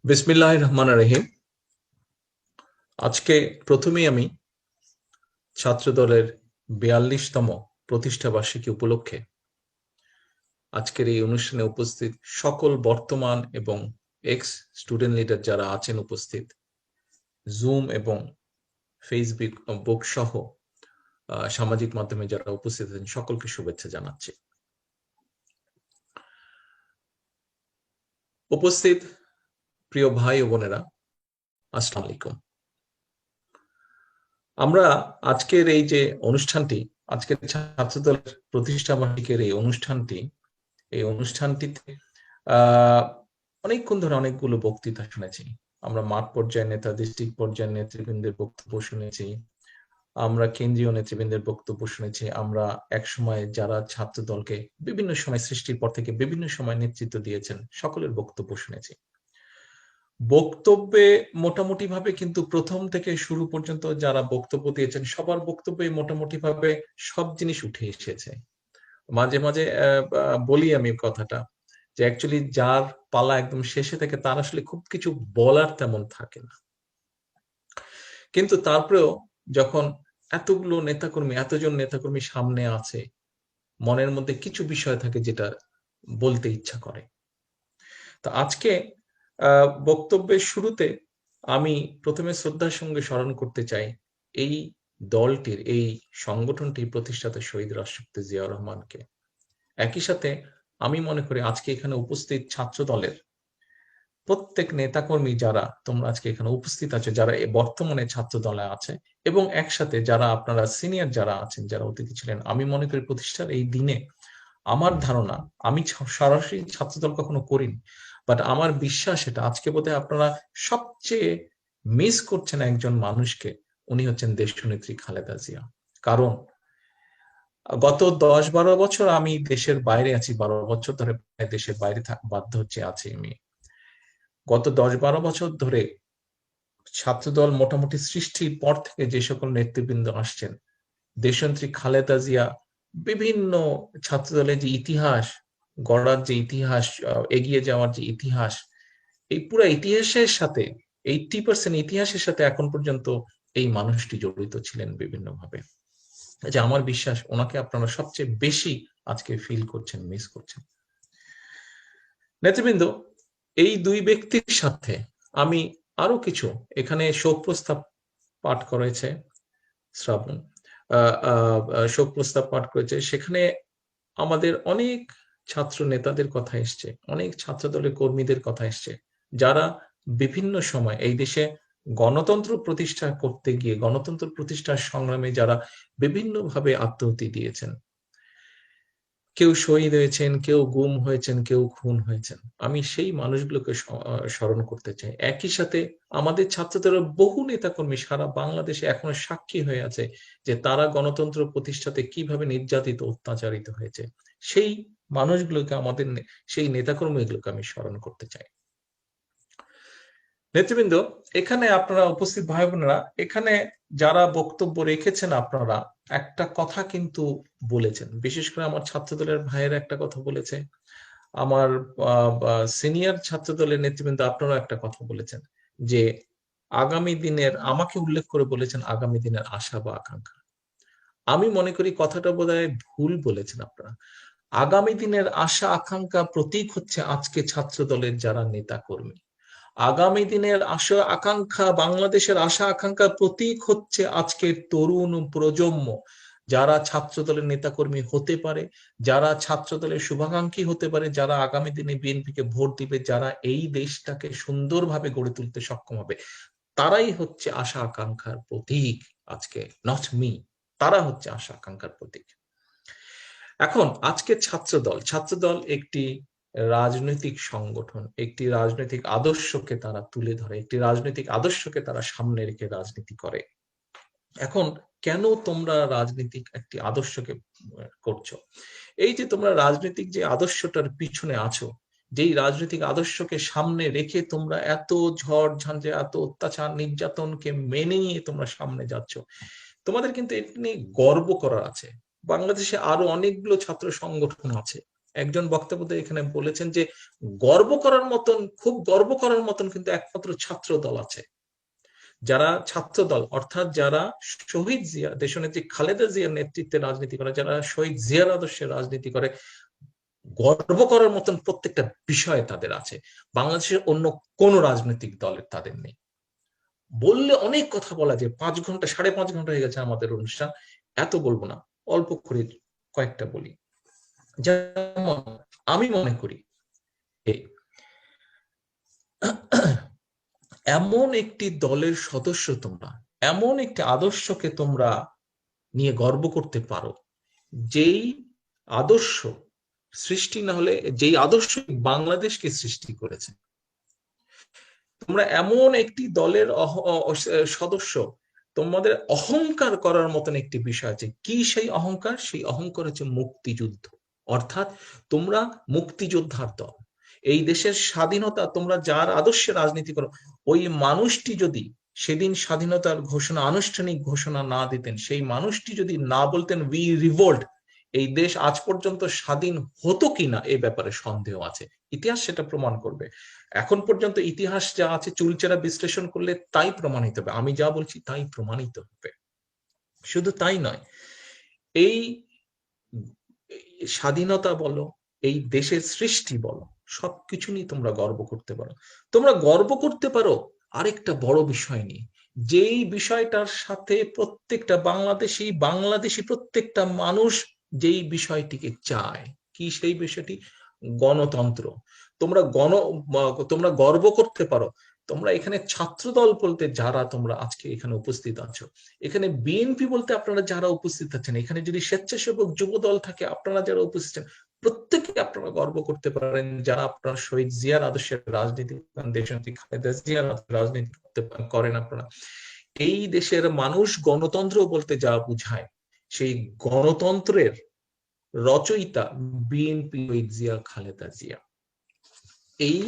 বিসমিল্লাহির রহমানির রহিম। আজকে প্রথমেই আমি ছাত্রদলের ৪২তম প্রতিষ্ঠা বার্ষিকী উপলক্ষে আজকের এই অনুষ্ঠানে উপস্থিত সকল বর্তমান এবং এক্স স্টুডেন্ট লিডার যারা আছেন উপস্থিত, জুম এবং ফেসবুক সহ সামাজিক মাধ্যমে যারা উপস্থিত আছেন সকলকে শুভেচ্ছা জানাচ্ছি। উপস্থিত প্রিয় ভাই ও বোনেরা, আসসালামু আলাইকুম। আমরা আজকের এই যে অনুষ্ঠানটি, আজকের ছাত্রদলের প্রতিষ্ঠা বার্ষিকীর এই অনুষ্ঠানটিতে অনেকক্ষণ ধরে অনেকগুলো বক্তৃতা শুনেছি। আমরা মাঠ পর্যায়ের নেতা, ডিস্ট্রিক্ট পর্যায়ের নেতৃবৃন্দের বক্তব্য শুনেছি, আমরা কেন্দ্রীয় নেতৃবৃন্দের বক্তব্য শুনেছি, আমরা একসময় যারা ছাত্র দলকে বিভিন্ন সময় সৃষ্টির পর থেকে বিভিন্ন সময় নেতৃত্ব দিয়েছেন সকলের বক্তব্য শুনেছি। বক্তব্যে মোটামুটি ভাবে কিন্তু প্রথম থেকে শুরু পর্যন্ত যারা বক্তব্য দিয়েছেন সবার বক্তব্যে মোটামুটি ভাবে সব জিনিস উঠে এসেছে। মাঝে মাঝে বলি আমি কথাটা যে অ্যাকচুয়ালি যার পালা একদম শেষে থেকে তার আসলে খুব কিছু বলার তেমন থাকে না, কিন্তু তারপরেও যখন এতজন নেতাকর্মী সামনে আছে, মনের মধ্যে কিছু বিষয় থাকে যেটা বলতে ইচ্ছা করে। তো আজকে বক্তব্যের শুরুতে আমি প্রথমে শ্রদ্ধার সঙ্গে স্মরণ করতে চাই এই দলটির, এই সংগঠনটির প্রতিষ্ঠাতা শহীদ রাষ্ট্রপতি জিয়াউর রহমানকে। একই সাথে আমি মনে করি আজকে এখানে উপস্থিত ছাত্র দলের প্রত্যেক নেতাকর্মী যারা তোমরা আজকে এখানে উপস্থিত আছো, যারা বর্তমানে ছাত্র দলে আছে এবং একসাথে যারা আপনারা সিনিয়র যারা আছেন, যারা অতিথি ছিলেন, আমি মনে করি প্রতিষ্ঠার এই দিনে আমার ধারণা, আমি সরাসরি ছাত্রদল কখনো করিনি, বাট আমার বিশ্বাস এটা আজকে বোধহয় আপনারা সবচেয়ে মিস করছেন একজন মানুষকে, উনি হচ্ছেন দেশনেত্রী খালেদা জিয়া। কারণ গত 10-12 বছর আমি দেশের বাইরে আছি, 12 বছর ধরে দেশের বাইরে বাধ্য হচ্ছে আছি আমি। গত 10-12 বছর ধরে ছাত্রদল মোটামুটি সৃষ্টির পর থেকে যে সকল নেতৃবৃন্দ আসছেন, দেশনেত্রী খালেদা জিয়া বিভিন্ন ছাত্রদলের যে ইতিহাস গড়ার, যে ইতিহাস এগিয়ে যাওয়ার যে ইতিহাস, এই পুরো ইতিহাসের সাথে 80% ইতিহাসের সাথে এখন পর্যন্ত এই মানুষটি জড়িত ছিলেন বিভিন্ন ভাবে। যে আমার বিশ্বাস ওনাকে আপনারা সবচেয়ে বেশি আজকে ফিল করছেন, মিস করছেন। নেতৃবৃন্দ, এই দুই ব্যক্তির সাথে আমি আরো কিছু, এখানে শোক প্রস্তাব পাঠ করেছে শ্রাবণ, শোক প্রস্তাব পাঠ করেছে, সেখানে আমাদের অনেক ছাত্র নেতাদের কথা এসছে, অনেক ছাত্র দলের কর্মীদের কথা এসছে, যারা বিভিন্ন সময় এই দেশে গণতন্ত্র প্রতিষ্ঠা করতে গিয়ে, গণতন্ত্র প্রতিষ্ঠার সংগ্রামে যারা বিভিন্নভাবে আত্মাহুতি দিয়েছেন, কেউ শহীদ হয়েছেন, কেউ গুম হয়েছেন, কেউ খুন হয়েছেন। আমি সেই মানুষগুলোকে স্মরণ করতে চাই। একই সাথে আমাদের ছাত্রদের বহু নেতাকর্মী সারা বাংলাদেশে এখনো সাক্ষী হয়ে আছে যে তারা গণতন্ত্র প্রতিষ্ঠাতে কিভাবে নির্যাতিত, অত্যাচারিত হয়েছে। সেই মানুষগুলোকে, আমাদের সেই নেতাকর্মীগুলোকে আমি স্মরণ করতে চাই। নেতৃবৃন্দ, এখানে আপনারা উপস্থিত ভাই বোনেরা, এখানে যারা বক্তব্য রেখেছেন আপনারা একটা কথা কিন্তু বলেছেন, বিশেষ করে আমার ছাত্রদলের ভাইয়েরা একটা কথা বলেছে, আমার সিনিয়র ছাত্রদলের নেতৃবৃন্দ আপনারা একটা কথা বলেছেন যে আগামী দিনের, আমাকে উল্লেখ করে বলেছেন আগামী দিনের আশা বা আকাঙ্ক্ষা। আমি মনে করি কথাটা বোধহয় ভুল বলেছেন আপনারা। আগামী দিনের আশা আকাঙ্ক্ষা প্রতীক হচ্ছে আজকে ছাত্র দলের যারা নেতা কর্মী। আগামী দিনের আশা আকাঙ্ক্ষা, বাংলাদেশের আশা আকাঙ্ক্ষার প্রতীক হচ্ছে আজকের তরুণ প্রজন্ম, যারা ছাত্র দলের নেতাকর্মী হতে পারে, যারা ছাত্র দলের শুভাকাঙ্ক্ষী হতে পারে, যারা আগামী দিনে বিএনপিকে ভোট দিবে, যারা এই দেশটাকে সুন্দরভাবে গড়ে তুলতে সক্ষম হবে, তারাই হচ্ছে আশা আকাঙ্ক্ষার প্রতীক। আজকে নট মি, তারা হচ্ছে আশা আকাঙ্ক্ষার প্রতীক। এখন আজকে ছাত্রদল একটি রাজনৈতিক সংগঠন, একটি রাজনৈতিক আদর্শকে তারা তুলে ধরে, একটি রাজনৈতিক আদর্শকে তারা সামনে রেখে রাজনীতি করে। এখন কেন তোমরা রাজনৈতিক একটি আদর্শকে করছো? এই যে তোমরা রাজনৈতিক যে আদর্শটার পিছনে আছো, যেই রাজনৈতিক আদর্শকে সামনে রেখে তোমরা এত ঝড় ঝঞ্ঝে, এত অত্যাচার নির্যাতনকে মেনে নিয়ে তোমরা সামনে যাচ্ছ, তোমাদের কিন্তু এটা নিয়ে গর্ব করার আছে। বাংলাদেশে আরো অনেকগুলো ছাত্র সংগঠন আছে, একজন বক্তব্য এখানে বলেছেন যে গর্ব করার মতন, খুব গর্ব করার মতন কিন্তু একমাত্র ছাত্র দল আছে। যারা ছাত্র দল অর্থাৎ যারা শহীদ জিয়া, দেশনেত্রী খালেদা জিয়ার নেতৃত্বে রাজনীতি করে, যারা শহীদ জিয়ার আদর্শে রাজনীতি করে, গর্ব করার মতন প্রত্যেকটা বিষয় তাদের আছে। বাংলাদেশের অন্য কোন রাজনৈতিক দলের তাদের নেই। বললে অনেক কথা বলা যায়, 5 ঘন্টা 5.5 ঘন্টা হয়ে গেছে আমাদের অনুষ্ঠান, এত বলবো না, অল্প করে কয়েকটা বলি। যেমন আমি মনে করি এমন একটি দলের সদস্য তোমরা, এমন একটি আদর্শকে তোমরা নিয়ে গর্ব করতে পারো, যেই আদর্শ সৃষ্টি না হলে, যেই আদর্শ বাংলাদেশকে সৃষ্টি করেছে। তোমরা এমন একটি দলের সদস্য, তোমাদের অহংকার করার মতন একটি বিষয় আছে। কি সেই অহংকার? সেই অহংকার হচ্ছে মুক্তিযুদ্ধ। অর্থাৎ তোমরা মুক্তিযোদ্ধার দল। এই দেশের স্বাধীনতা, তোমরা যার আদর্শে রাজনীতি করো, ওই মানুষটি যদি সেদিন স্বাধীনতার ঘোষণা, আনুষ্ঠানিক ঘোষণা না দিতেন, সেই মানুষটি যদি না বলতেন উই রিভোল্ট, এই দেশ আজ পর্যন্ত স্বাধীন হতো কিনা এই ব্যাপারে সন্দেহ আছে। ইতিহাস সেটা প্রমাণ করবে। এখন পর্যন্ত ইতিহাস যা আছে চুলচেরা বিশ্লেষণ করলে তাই প্রমাণিত হবে। আমি যা বলছি তাই প্রমাণিত হবে। শুধু তাই নয়, এই স্বাধীনতা বলো, এই দেশের সৃষ্টি বলো, সবকিছু নিয়ে তোমরা গর্ব করতে পারো। তোমরা গর্ব করতে পারো আরেকটা বড় বিষয় নিয়ে, যেই বিষয়টার সাথে প্রত্যেকটা বাংলাদেশি প্রত্যেকটা মানুষ যেই বিষয়টিকে চায়। কি সেই বিষয়টি? গণতন্ত্র। তোমরা গর্ব করতে পারো, তোমরা এখানে ছাত্রদল বলতে যারা তোমরা আজকে এখানে উপস্থিত আছো, এখানে বিএনপি বলতে আপনারা যারা উপস্থিত আছেন, এখানে যদি স্বেচ্ছাসেবক যুব দল থাকে, আপনারা যারা উপস্থিত আছেন, প্রত্যেকে আপনারা গর্ব করতে পারেন যারা আপনারা শহীদ জিয়ার আদর্শের রাজনীতি করেন, দেশনেত্রী খালেদা জিয়ার রাজনীতি করেন। আপনারা এই দেশের মানুষ গণতন্ত্র বলতে যা বুঝায়, সেই গণতন্ত্রের রচয়িতা বিএনপি, শহীদ জিয়া, খালেদা জিয়া। এই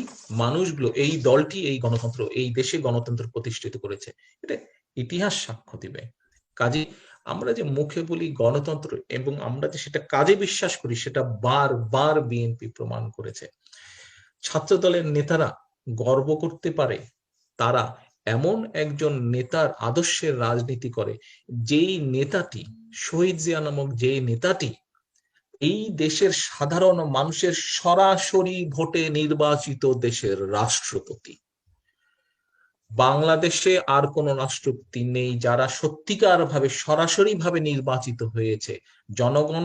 মানুষগুলো, এই দলটি এই গণতন্ত্র, এই দেশে গণতন্ত্র প্রতিষ্ঠিত করেছে, এটা ইতিহাস সাক্ষ্য দিবে। কাজে আমরা যে মুখে বলি গণতন্ত্র এবং আমরা যে সেটা কাজে বিশ্বাস করি, সেটা বারবার বিএনপি প্রমাণ করেছে। ছাত্র দলের নেতারা গর্ব করতে পারে তারা এমন একজন নেতার আদর্শের রাজনীতি করে, যেই নেতাটি, শহীদ জিয়া নামক যে নেতাটি এই দেশের সাধারণ মানুষের সরাসরি ভোটে নির্বাচিত দেশের রাষ্ট্রপতি। বাংলাদেশে আর কোন রাষ্ট্রপতি নেই যারা সত্যিকার ভাবে সরাসরি ভাবে নির্বাচিত হয়েছে, জনগণ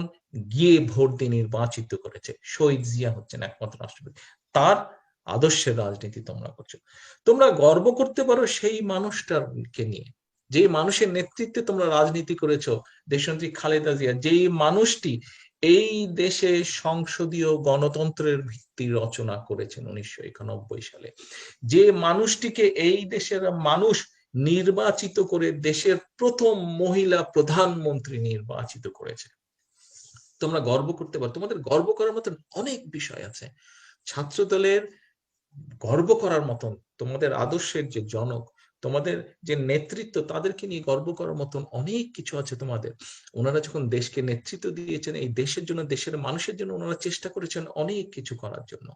গিয়ে ভোট দিয়ে নির্বাচিত করেছে। শহীদ জিয়া হচ্ছেন একমাত্র রাষ্ট্রপতি। তার আদর্শের রাজনীতি তোমরা করছো। তোমরা গর্ব করতে পারো সেই মানুষটাকে নিয়ে, যে মানুষের নেতৃত্বে তোমরা রাজনীতি করেছো, দেশনেত্রী খালেদা জিয়া, যেই মানুষটি এই দেশে সংসদীয় গণতন্ত্রের ভিত্তি রচনা করেছেন 1991 সালে, যে মানুষটিকে এই দেশের মানুষ নির্বাচিত করে দেশের প্রথম মহিলা প্রধানমন্ত্রী নির্বাচিত করেছে। তোমরা গর্ব করতে পারো, তোমাদের গর্ব করার মতন অনেক বিষয় আছে। ছাত্র দলের গর্ব করার মতন, তোমাদের আদর্শের যে জনক, তোমাদের যে নেতৃত্ব, তাদেরকে নিয়ে গর্ব করার মতন অনেক কিছু আছে তোমাদের। ওনারা যখন দেশকে নেতৃত্ব দিয়েছেন, এই দেশের জন্য, দেশের মানুষের জন্য ওনারা চেষ্টা করেছেন অনেক কিছু করার জন্য।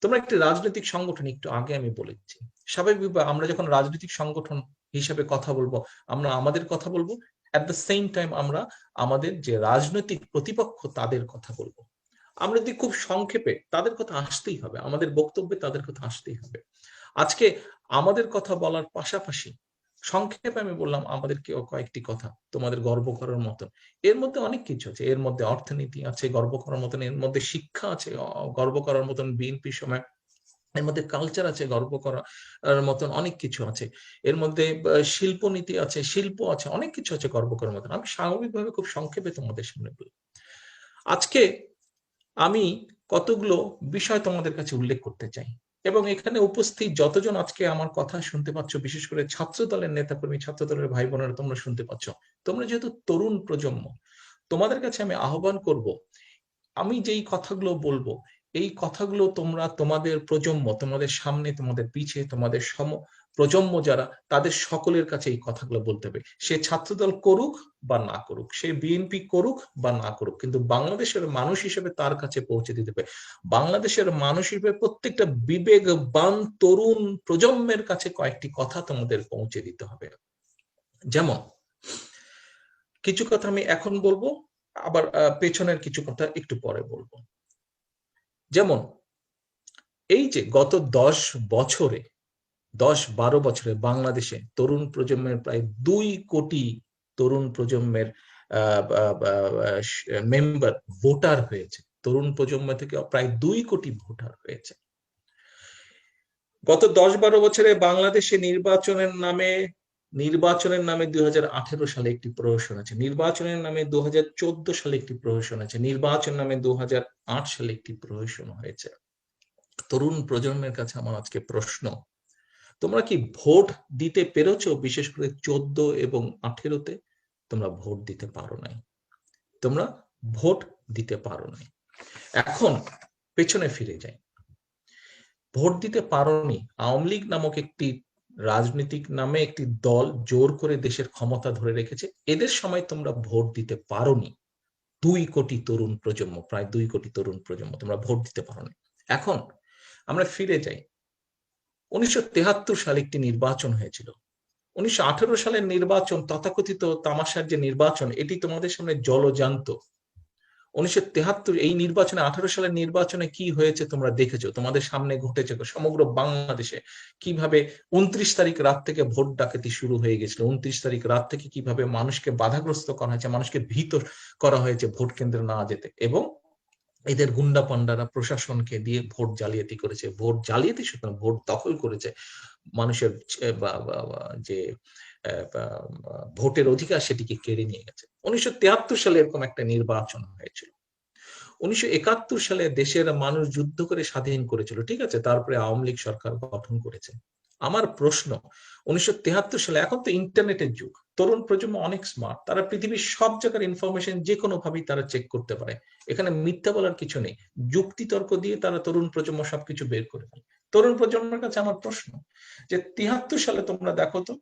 তোমরা একটি রাজনৈতিক সংগঠন, একটু আগে আমি বলেছি, স্বাভাবিকভাবে আমরা যখন রাজনৈতিক সংগঠন হিসেবে কথা বলবো, আমরা আমাদের কথা বলবো, অ্যাট দ্য সেম টাইম আমরা আমাদের যে রাজনৈতিক প্রতিপক্ষ তাদের কথা বলবো। আমরা যদি খুব সংক্ষেপে, তাদের কথা আসতেই হবে, আমাদের বক্তব্যে তাদের কথা আসতেই হবে। আজকে আমাদের কথা বলার পাশাপাশি সংক্ষেপে আমি বললাম আমাদের কয়েকটি কথা তোমাদের গর্ব করার মতন। এর মধ্যে অনেক কিছু আছে, এর মধ্যে অর্থনীতি আছে গর্ব করার মতন, এর মধ্যে শিক্ষা আছে গর্ব করার মতন, বিএনপির সময় এর মধ্যে কালচার আছে গর্ব করার মতন, অনেক কিছু আছে এর মধ্যে, শিল্পনীতি আছে, শিল্প আছে, অনেক কিছু আছে গর্ব করার মতন। আমি স্বাভাবিকভাবে খুব সংক্ষেপে তোমাদের সামনে বলি। আজকে আমি কতগুলো বিষয় তোমাদের কাছে উল্লেখ করতে চাই, এবং এখানে উপস্থিত যতজন আজকে আমার কথা শুনতে পাচ্ছ, বিশেষ করে ছাত্র দলের নেতাকর্মী, ছাত্র দলের ভাই বোনেরা তোমরা শুনতে পাচ্ছ, তোমরা যেহেতু তরুণ প্রজন্ম, তোমাদের কাছে আমি আহ্বান করব, আমি যেই কথাগুলো বলবো এই কথাগুলো তোমরা তোমাদের প্রজন্ম, তোমাদের সামনে, তোমাদের পিছে, তোমাদের প্রজন্ম যারা, তাদের সকলের কাছে এই কথাগুলো বলতে হবে। সে ছাত্রদল করুক বা না করুক, সে বিএনপি করুক বা না করুক, কিন্তু বাংলাদেশের মানুষ হিসেবে তার কাছে পৌঁছে দিতে হবে। বাংলাদেশের মানুষ হিসেবে প্রত্যেকটা বিবেকবান তরুণ প্রজন্মের কাছে কয়েকটি কথা তোমাদের পৌঁছে দিতে হবে। যেমন কিছু কথা আমি এখন বলবো, আবার পেছনের কিছু কথা একটু পরে বলবো। যেমন এই যে গত 10-12 বছরে বাংলাদেশে তরুণ প্রজন্মের প্রায় 2 কোটি তরুণ প্রজন্মের মেম্বার ভোটার হয়েছে। তরুণ প্রজন্ম থেকে প্রায় 2 কোটি ভোটার হয়েছে। গত 10-12 বছরে বাংলাদেশে নির্বাচনের নামে 2018 সালে একটি প্রহসন আছে, নির্বাচনের নামে 2014 সালে একটি প্রহসন আছে, নির্বাচন নামে 2008 সালে একটি প্রহসন হয়েছে। তরুণ প্রজন্মের কাছে আমার আজকে প্রশ্ন, তোমরা কি ভোট দিতে পেরেছো? বিশেষ করে 14 এবং 18-তে তোমরা ভোট দিতে পারো নাই, তোমরা ভোট দিতে পারো নাই। এখন পেছনে ফিরে যাই। ভোট দিতে পারোনি, আওয়ামী লীগ নামক একটি রাজনৈতিক নামে একটি দল জোর করে দেশের ক্ষমতা ধরে রেখেছে, এদের সময় তোমরা ভোট দিতে পারোনি। 2 কোটি তরুণ প্রজন্ম, প্রায় 2 কোটি তরুণ প্রজন্ম, তোমরা ভোট দিতে পারোনি। এখন আমরা ফিরে যাই। 1973 সালে একটি নির্বাচন হয়েছিল। 1918 সালের নির্বাচন, তথাকথিত তামাশার যে নির্বাচন, এটি তোমাদের সামনে জলজান্ত। 1973 এই নির্বাচনে, 18 সালের নির্বাচনে কি হয়েছে তোমরা দেখেছো, তোমাদের সামনে ঘটেছে সমগ্র বাংলাদেশে। কিভাবে 29 তারিখ রাত থেকে ভোট ডাকাতি শুরু হয়ে গেছিল, 29 তারিখ রাত থেকে কিভাবে মানুষকে বাধাগ্রস্ত করা হয়েছে, মানুষকে ভীত করা হয়েছে ভোট কেন্দ্রে না যেতে, এবং এদের গুন্ডা পান্ডারা প্রশাসনকে দিয়ে ভোট জালিয়াতি করেছে। ভোট জালিয়াতি শুধু না, ভোট দখল করেছে। মানুষের যে ভোটের অধিকার সেটিকে কেড়ে নিয়ে গেছে। 1973 সালে এরকম একটা নির্বাচন হয়েছিল। 1971 সালে দেশের মানুষ যুদ্ধ করে স্বাধীন করেছিল, ঠিক আছে, তারপরে আওয়ামী লীগ সরকার গঠন করেছে। আমার প্রশ্ন, 1973 সালে, এখন তো ইন্টারনেটের যুগ, তরুণ প্রজন্ম অনেক স্মার্ট, তারা পৃথিবীর সব জায়গার ইনফরমেশন যে কোনো ভাবেই তারা চেক করতে পারে। এখানে মিথ্যা বলার কিছু নেই, যুক্তি তর্ক দিয়ে তারা তরুণ প্রজন্ম সবকিছু বের করে ফেলে। তরুণ প্রজন্মের কাছে আমার প্রশ্ন যে 73 সালে তোমরা দেখো তো,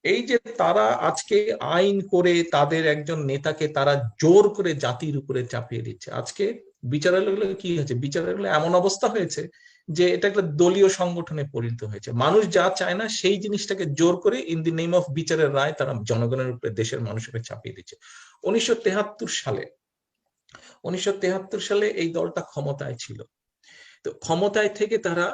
এই যে তারা আজকে আইন করে তাদের একজন নেতাকে তারা জোর করে জাতির উপরে চাপিয়ে দিচ্ছে। আজকে বিচারালয়গুলো কি হয়েছে, বিচারালয় এমন অবস্থা হয়েছে যে এটা একটা দলীয় সংগঠনে পরিণত হয়েছে। মানুষ যা চায় না সেই জিনিসটাকে জোর করে ইন দি নেম অফ বিচারের রায় তারা জনগণের উপরে, দেশের মানুষের চাপিয়ে দিচ্ছে। 1973 সালে এই দলটা ক্ষমতায় ছিল। তো ক্ষমতায় থেকে তারা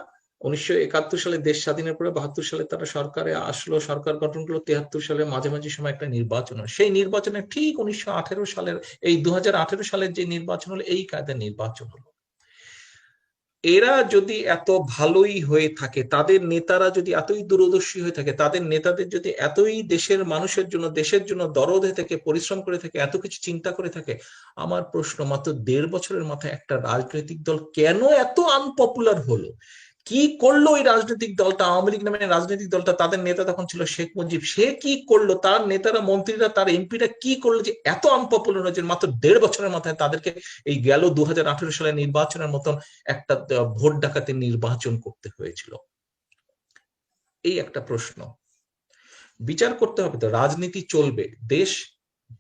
1971 সালে দেশ স্বাধীনের পরে 72 সালে তারা সরকারে আসলো, সরকার গঠন করলো। 73 সালে মাঝামাঝি সময় একটা নির্বাচন হয়। সেই নির্বাচনে ঠিক 1918 সালের, এই 2018 সালের যে নির্বাচন হলো, এই কায়দায় নির্বাচন হলো। এরা যদি এত ভালোই হয়ে থাকে, তাদের নেতারা যদি এতই দূরদর্শী হয়ে থাকে, তাদের নেতাদের যদি এতই দেশের মানুষের জন্য, দেশের জন্য দরদ হয়ে থাকে, পরিশ্রম করে থাকে, এত কিছু চিন্তা করে থাকে, আমার প্রশ্ন, মাত্র 1.5 বছরের মাথায় একটা রাজনৈতিক দল কেন এত আনপপুলার হলো? কি করলো ওই রাজনৈতিক দলটা, আওয়ামী লীগ নামে রাজনৈতিক দলটা? তাদের নেতা তখন ছিল শেখ মুজিব, সে কি করলো, তার নেতারা, মন্ত্রীরা, তার এমপিরা কি করলো যে এত আনপপুলার হয়েছে? মাত্র 1.5 বছরের মাথায় তাদেরকে এই গেল 2018 সালের নির্বাচনের মতন একটা ভোট ডাকাতির নির্বাচন করতে হয়েছিল। এই একটা প্রশ্ন বিচার করতে হবে। তো রাজনীতি চলবে, দেশ,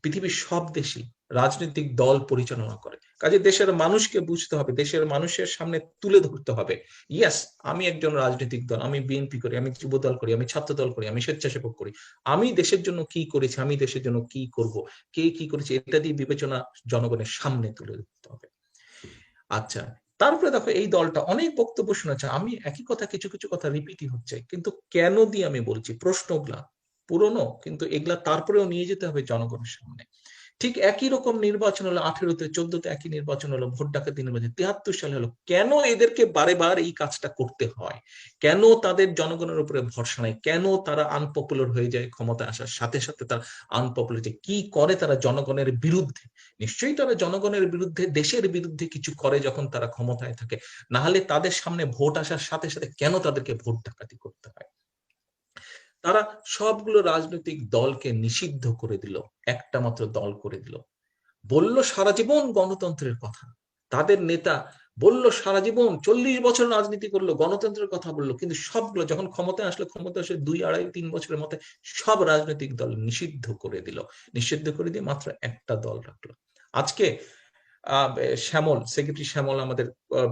পৃথিবীর সব দেশই রাজনৈতিক দল পরিচালনা করে, কাজে দেশের মানুষকে বুঝতে হবে, দেশের মানুষের সামনে তুলে ধরতে হবে, ইয়েস, আমি একজন রাজনৈতিক দল, আমি বিএনপি করি, আমি যুব দল করি, আমি ছাত্র দল করি, আমি স্বেচ্ছাসেবক করি, আমি দেশের জন্য কি করেছি, আমি দেশের জন্য কি করব, কে কি করেছে, এটা দিয়ে বিবেচনা জনগণের সামনে তুলে ধরতে হবে। আচ্ছা, তারপরে দেখো এই দলটা অনেক বক্তব্য শুনেছে, আমি একই কথা, কিছু কিছু কথা রিপিটই হচ্ছে, কিন্তু কেন দিয়ে আমি বলছি, প্রশ্নগুলা পুরনো, কিন্তু এগুলা তারপরেও নিয়ে যেতে হবে জনগণের সামনে। ঠিক একই রকম নির্বাচন হলো 18-তে, 14-তে একই নির্বাচন হলো, ভোট ডাকাতি নির্বাচন 73 সালে হলো। কেন এদেরকে বারে বার এই কাজটা করতে হয়? কেন তাদের জনগণের উপরে ভরসা নাই? কেন তারা আনপপুলার হয়ে যায় ক্ষমতায় আসার সাথে সাথে? তারা আনপপুলার কি করে তারা জনগণের বিরুদ্ধে? নিশ্চয়ই তারা জনগণের বিরুদ্ধে, দেশের বিরুদ্ধে কিছু করে যখন তারা ক্ষমতায় থাকে, না হলে তাদের সামনে ভোট আসার সাথে সাথে কেন তাদেরকে ভোট ডাকাতি করতে হয়? তারা সবগুলো রাজনৈতিক দলকে নিষিদ্ধ করে দিল, একটা মাত্র দল করে দিল, বলল সারা জীবন গণতন্ত্রের কথা। তাদের নেতা বললো সারা জীবন 40 বছর রাজনীতি করলো, গণতন্ত্রের কথা বললো, কিন্তু সবগুলো যখন ক্ষমতায় আসলো, ক্ষমতা আসলে 2, 2.5, 3 বছরের মধ্যে সব রাজনৈতিক দল নিষিদ্ধ করে দিল। নিষিদ্ধ করে দিয়ে মাত্র একটা দল রাখলো। আজকে শ্যামল, সেক্রেটারি শ্যামল আমাদের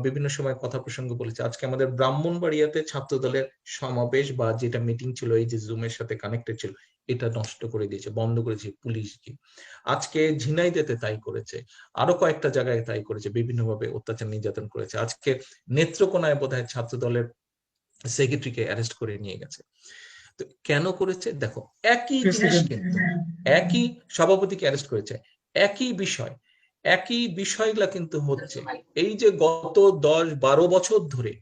বিভিন্ন সময় কথা প্রসঙ্গ বলেছে। আজকে আমাদের ব্রাহ্মণবাড়িয়াতে ছাত্র দলের সমাবেশ বা যেটা মিটিং ছিল, এই যে জুমের সাথে কানেক্টেড ছিল, এটা নষ্ট করে দিয়েছে, বন্ধ করেছে পুলিশ গিয়ে। আজকে ঝিনাইদহেতে তাই করেছে, আরো কয়েকটা জায়গায় তাই করেছে, বিভিন্নভাবে অত্যাচার নির্যাতন করেছে। আজকে নেত্রকোনায় বোধহয় ছাত্র দলের সেক্রেটারিকে অ্যারেস্ট করে নিয়ে গেছে। তো কেন করেছে? দেখো, একই জিনিস কিন্তু, একই সভাপতিকে অ্যারেস্ট করেছে, একই বিষয়, একই বিষয়গুলা কিন্তু হচ্ছে। এই যে গত 10-12 বছর ধরে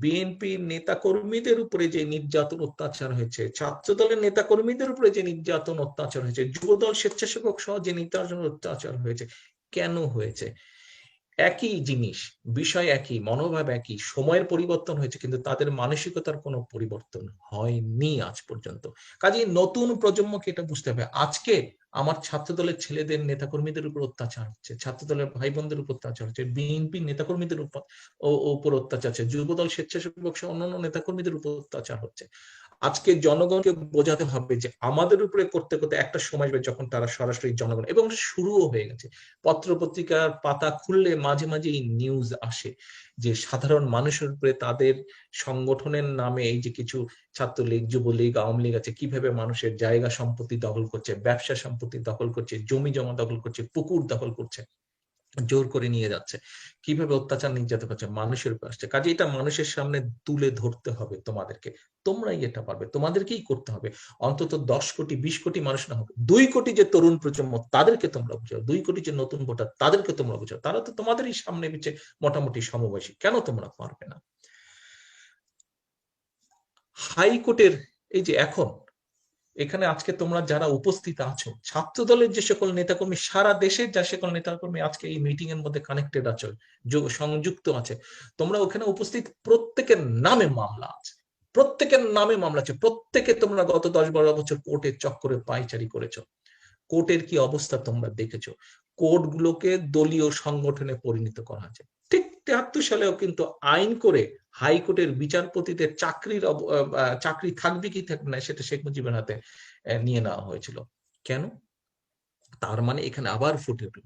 বিএনপির নেতা কর্মীদের উপরে যে নির্যাতন অত্যাচার হয়েছে, ছাত্র দলের নেতা কর্মীদের উপরে যে নির্যাতন অত্যাচার হয়েছে, যুবদল স্বেচ্ছাসেবক সহ যে নির্যাতন অত্যাচার হয়েছে, কেন হয়েছে? একই জিনিস, বিষয় একই, মনোভাব একই, সময়ের পরিবর্তন হয়েছে, কিন্তু তাদের মানসিকতার কোনো পরিবর্তন হয়নি আজ পর্যন্ত। কাজেই নতুন প্রজন্মকে এটা বুঝতে হবে। আজকে আমার ছাত্র দলের ছেলেদের নেতাকর্মীদের উপর অত্যাচার হচ্ছে, ছাত্র দলের ভাই বোনদের উপর অত্যাচার হচ্ছে, বিএনপি নেতাকর্মীদের উপর অত্যাচার হচ্ছে, যুবদল স্বেচ্ছাসেবক সহ অন্যান্য নেতাকর্মীদের উপর অত্যাচার হচ্ছে। আজকে জনগণকে বোঝাতে হবে যে আমাদের উপরে করতে করতে একটা সময় আসবে যখন তারা সরাসরি জনগণ, এবং শুরুও হয়ে গেছে। পত্র পত্রিকার পাতা খুললে মাঝে মাঝে এই নিউজ আসে যে সাধারণ মানুষের উপরে তাদের সংগঠনের নামে এই যে কিছু ছাত্রলীগ, যুবলীগ, আওয়ামী লীগ আছে, কিভাবে মানুষের জায়গা সম্পত্তি দখল করছে, ব্যবসা সম্পত্তি দখল করছে, জমি জমা দখল করছে, পুকুর দখল করছে, জোর করে নিয়ে যাচ্ছে, কিভাবে অত্যাচার নির্যাতন করছে, মানুষের উপর আসছে। কাজে এটা মানুষের সামনে তুলে ধরতে হবে তোমাদেরকে। তোমরাই এটা পারবে, তোমাদেরকেই করতে হবে। অন্তত 10 কোটি 20 কোটি মানুষ না হবে, 2 কোটি যে তরুণ প্রজন্ম তাদেরকে তোমরা বুঝাও, 2 কোটি যে নতুন ভোটার তাদেরকে তোমরা বুঝাও। তারা তো তোমাদেরই সামনে পিছে মোটামুটি সমবয়সী, কেন তোমরা পারবে না? হাইকোর্টের এই যে এখন এখানে আজকে তোমরা যারা উপস্থিত আছো, ছাত্র দলের যে সকল নেতাকর্মী, সারা দেশের যে সকল নেতাকর্মী আজকে এই মিটিং এর মধ্যে কানেক্টেড আছো, সংযুক্ত আছে, তোমরা ওখানে উপস্থিত, প্রত্যেকের নামে মামলা আছে, প্রত্যেকের নামে মামলা আছে। প্রত্যেকে তোমরা গত 10-12 বছর কোর্টের চক্করে পায়চারি করেছো। কোর্টের কি অবস্থা তোমরা দেখেছো। কোর্টগুলোকে দলীয় সংগঠনে পরিণত করা হয়েছে। ঠিক 73 সালেও কিন্তু আইন করে হাইকোর্টের বিচারপতিদের চাকরি থাকবে কি থাকবে না সেটা শেখ মুজিবের হাতে নিয়ে নেওয়া হয়েছিল। কেন? তার মানে এখানে আবার ফুটে উঠল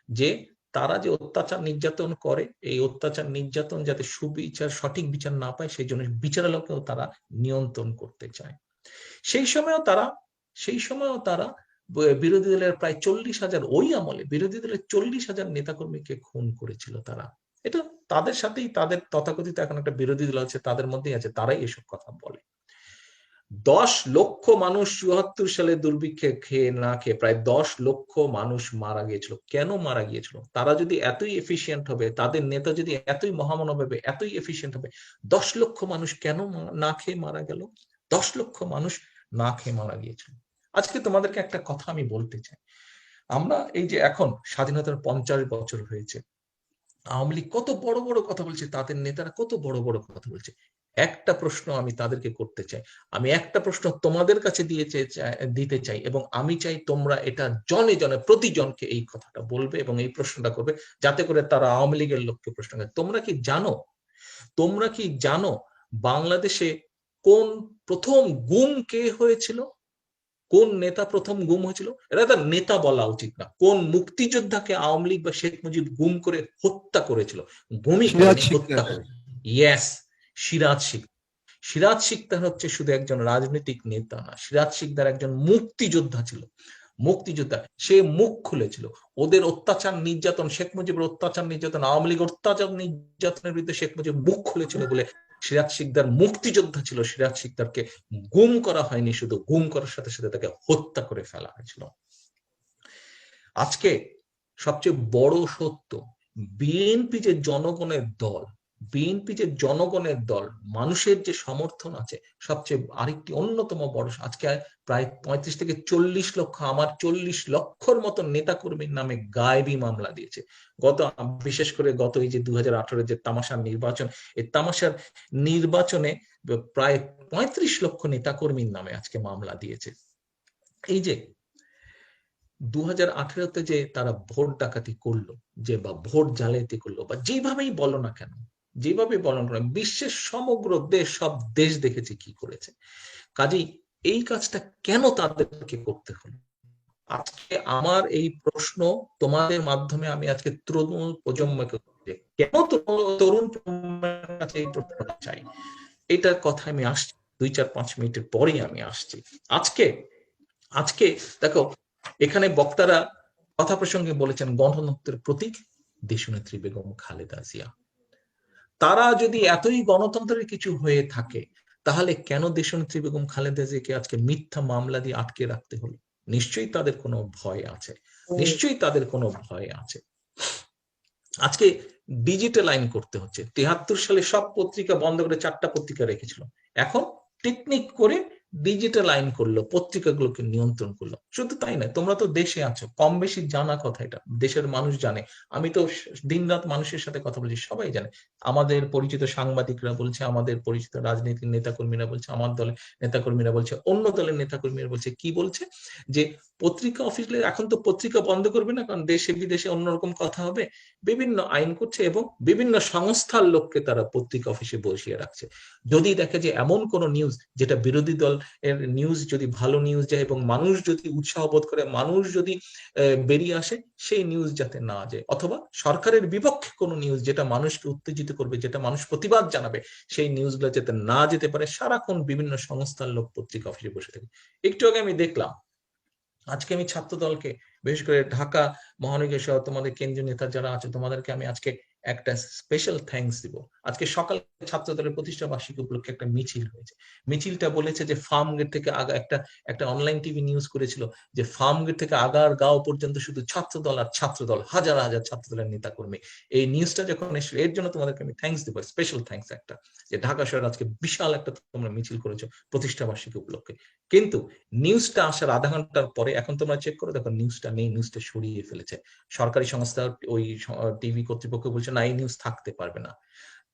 যে তারা যে অত্যাচার নির্যাতন করে, এই অত্যাচার নির্যাতন যাতে সুবিচার, সঠিক বিচার না পায়, সেই জন্য বিচারালয়কেও তারা নিয়ন্ত্রণ করতে চায়। সেই সময়ও তারা বিরোধী দলের প্রায় 40,000, ওই আমলে বিরোধী দলের 40,000 নেতাকর্মীকে খুন করেছিল তারা। এটা তাদের সাথেই, তাদের তথাকথিত এখন একটা বিরোধী দল আছে, তাদের মধ্যেই আছে, তারাই এসব কথা বলে। 10 লক্ষ মানুষ 74 সালে দুর্ভিক্ষে খেয়ে না খেয়ে প্রায় 10 লক্ষ মানুষ মারা গিয়েছিল। কেন মারা গিয়েছিল? তারা যদি এতই এফিশিয়েন্ট হবে, তাদের নেতা যদি এতই মহামানব হবে, এতই এফিশিয়েন্ট হবে, 10 লক্ষ মানুষ কেন না খেয়ে মারা গেল? 10 লক্ষ মানুষ না খেয়ে মারা গিয়েছিল। আজকে তোমাদেরকে একটা কথা আমি বলতে চাই। আমরা এই যে এখন স্বাধীনতার 50 বছর হয়েছে, আওয়ামী লীগ কত বড় বড় কথা বলছে, তাদের নেতারা কত বড় বড় কথা বলছে। একটা প্রশ্ন আমি তাদেরকে করতে চাই, আমি একটা প্রশ্ন তোমাদের কাছে দিতে চাই, এবং আমি চাই তোমরা এটা জনে জনে প্রতিজনকে এই কথাটা বলবে এবং এই প্রশ্নটা করবে, যাতে করে তারা আওয়ামী লীগের লোককে প্রশ্ন করে। তোমরা কি জানো বাংলাদেশে কোন প্রথম গুম কে হয়েছিল? কোন নেতা প্রথম গুম হয়েছিল? এটা তার নেতা বলা উচিত না, কোন মুক্তিযোদ্ধাকে আওয়ামী লীগ বা শেখ মুজিব গুম করে হত্যা করেছিল? গুমই করেনি, হত্যা করে। ইয়েস, সিরাজ শিকদার। সিরাজ শিকদার হচ্ছে শুধু একজন রাজনৈতিক নেতা না, সিরাজ শিকদার একজন মুক্তিযোদ্ধা ছিল। মুক্তিযোদ্ধা, সে মুখ খুলেছিল। ওদের অত্যাচার নির্যাতন, শেখ মুজিবের অত্যাচার নির্যাতন, আওয়ামী লীগ অত্যাচার নির্যাতনের বিরুদ্ধে শেখ মুজিব মুখ খুলেছিল বলে সিরাজ শিকদার মুক্তিযোদ্ধা ছিল। সিরাজ শিকদারকে গুম করা হয়নি, শুধু গুম করার সাথে সাথে তাকে হত্যা করে ফেলা হয়েছিল। আজকে সবচেয়ে বড় সত্য, বিএনপি যে জনগণের দল, বিএনপি যে জনগণের দল, মানুষের যে সমর্থন আছে, সবচেয়ে আরেকটি অন্যতম বড়, আজকে প্রায় 35 থেকে 40 লক্ষ, আমার 40 লক্ষর মতো নেতাকর্মীর নামে গায়েবী মামলা দিয়েছে। বিশেষ করে গত এই যে 2018 যে তামাশার নির্বাচন, এই তামাশার নির্বাচনে প্রায় 35 লক্ষ নেতাকর্মীর নামে আজকে মামলা দিয়েছে। এই যে 2018-তে যে তারা ভোট ডাকাতি করলো, যে বা ভোট জালিয়াতি করলো, বা যেভাবেই বলো না কেন, যেভাবেই বলো না কেন, বিশ্বের সমগ্র দেশ, সব দেশ দেখেছে কি করেছে। কাজেই এই কাজটা কেন তাদেরকে করতে হলো? আজকে আমার এই প্রশ্ন তোমাদের মাধ্যমে আমি আজকে তরুণ প্রজন্মকে করছি। কেন তরুণ প্রজন্মের কাছে এই প্রশ্নটা চাই, এটার কথা আমি আসছি 2-4-5 মিনিটের পরেই আমি আসছি। আজকে আজকে দেখো, এখানে বক্তারা কথা প্রসঙ্গে বলেছেন গণতন্ত্রের প্রতীক দেশনেত্রী বেগম খালেদা জিয়া। তারা যদি এতই গণতন্ত্রের কিছু হয়ে থাকে, তাহলে কেন দেশনেত্রী বেগম খালেদা জিয়াকে আজকে মিথ্যা মামলা দিয়ে আটকে রাখতে হলো? নিশ্চয়ই তাদের কোনো ভয় আছে, নিশ্চয়ই তাদের কোনো ভয় আছে। আজকে ডিজিটাল আইন করতে হচ্ছে। 73 সালে সব পত্রিকা বন্ধ করে 4টা পত্রিকা রেখেছিল, এখন টেকনিক করে ডিজিটাল আইন করলো, পত্রিকাগুলোকে নিয়ন্ত্রণ করলো। শুধু তাই না, তোমরা তো দেশে আছো, কম বেশি জানা কথা, এটা দেশের মানুষ জানে। আমি তো দিনরাত মানুষের সাথে কথা বলছি, সবাই জানে। আমাদের পরিচিত সাংবাদিকরা বলছে, আমাদের পরিচিত রাজনীতির নেতাকর্মীরা বলছে, আমার দলের নেতাকর্মীরা বলছে, অন্য দলের নেতাকর্মীরা বলছে, কি বলছে যে পত্রিকা অফিসে এখন তো পত্রিকা বন্ধ করবে না, কারণ দেশে বিদেশে অন্যরকম কথা হবে। বিভিন্ন আইন করছে এবং বিভিন্ন সংস্থার লোককে তারা পত্রিকা অফিসে বসিয়ে রাখছে। যদি দেখে যে এমন কোন নিউজ যেটা বিরোধী দল এর নিউজ, যদি ভালো নিউজ যায় এবং মানুষ যদি উৎসাহ বোধ করে, মানুষ যদি বেরিয়ে আসে, সেই নিউজ যাতে না যায়, অথবা সরকারের বিপক্ষে কোনো নিউজ যেটা মানুষকে উত্তেজিত করবে, যেটা মানুষ প্রতিবাদ জানাবে, সেই নিউজগুলো যাতে না যেতে পারে, সারাক্ষণ বিভিন্ন সংস্থার লোক পত্রিকা অফিসে বসে থাকে। একটু আগে আমি দেখলাম, আজকে আমি ছাত্র দলকে, বিশেষ করে ঢাকা মহানগর সহ তোমাদের কেন্দ্রীয় নেতা যারা আছে, তোমাদেরকে আমি আজকে একটা স্পেশাল থ্যাঙ্কস দিব। আজকে সকালে ছাত্র দলের প্রতিষ্ঠা বার্ষিকী উপলক্ষে একটা মিছিল হয়েছে। মিছিলটা বলেছে যে ফার্ম গেট থেকে আগা, একটা অনলাইন টিভি নিউজ করেছিল যে ফার্ম গেট থেকে আগার গাঁও পর্যন্ত শুধু ছাত্র দল আর ছাত্র দল, হাজার হাজার ছাত্র দলের নেতা কর্মী। এই নিউজটা যখন এসেছিল, এর জন্য তোমাদেরকে আমি থ্যাঙ্কস দিব, স্পেশাল থ্যাঙ্কস একটা, যে ঢাকা শহরে আজকে বিশাল একটা তোমরা মিছিল করেছো প্রতিষ্ঠা বার্ষিকী উপলক্ষে। কিন্তু নিউজটা আসার আধা ঘন্টার পরে এখন তোমরা চেক করে দেখো, নিউজটা নেই, নিউজটা সরিয়ে ফেলেছে। সরকারি সংস্থা ওই টিভি কর্তৃপক্ষ বলছে না, এই নিউজ থাকতে পারবে না।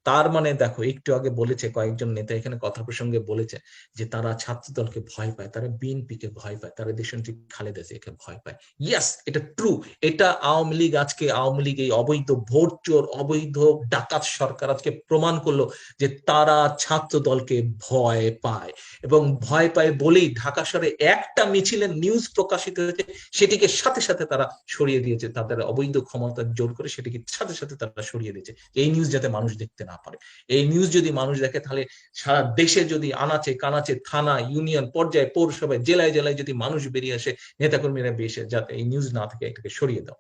তার মানে দেখো, একটু আগে বলেছে কয়েকজন নেতা এখানে কথা প্রসঙ্গে বলেছে যে তারা ছাত্র দলকে ভয় পায়, তারা বিএনপি কে ভয় পায়, তারা দেশনেত্রী খালেদা জিয়াকে ভয় পায়। ইয়েস, এটা ট্রু। এটা আওয়ামী লীগ, আজকে আওয়ামী লীগ এই অবৈধ ভোট চোর, অবৈধ ডাকাত সরকার আজকে প্রমাণ করলো যে তারা ছাত্র দলকে ভয় পায়। এবং ভয় পায় বলেই ঢাকা শহরে একটা মিছিলের নিউজ প্রকাশিত হয়েছে, সেটিকে সাথে সাথে তারা সরিয়ে দিয়েছে, তাদের অবৈধ ক্ষমতা জোর করে সেটিকে সাথে সাথে তারা সরিয়ে দিয়েছে, এই নিউজ যাতে মানুষ দেখতে না পারে। এই নিউজ যদি মানুষ দেখে, তাহলে সারা দেশে যদি আনাচে কানাচে, থানা, ইউনিয়ন পর্যায়ে, পৌরসভায়, জেলায় জেলায় যদি মানুষ বেরিয়ে আসে, নেতাকর্মীরা বেশি, যাতে এই নিউজ না থাকে, এটাকে সরিয়ে দাও।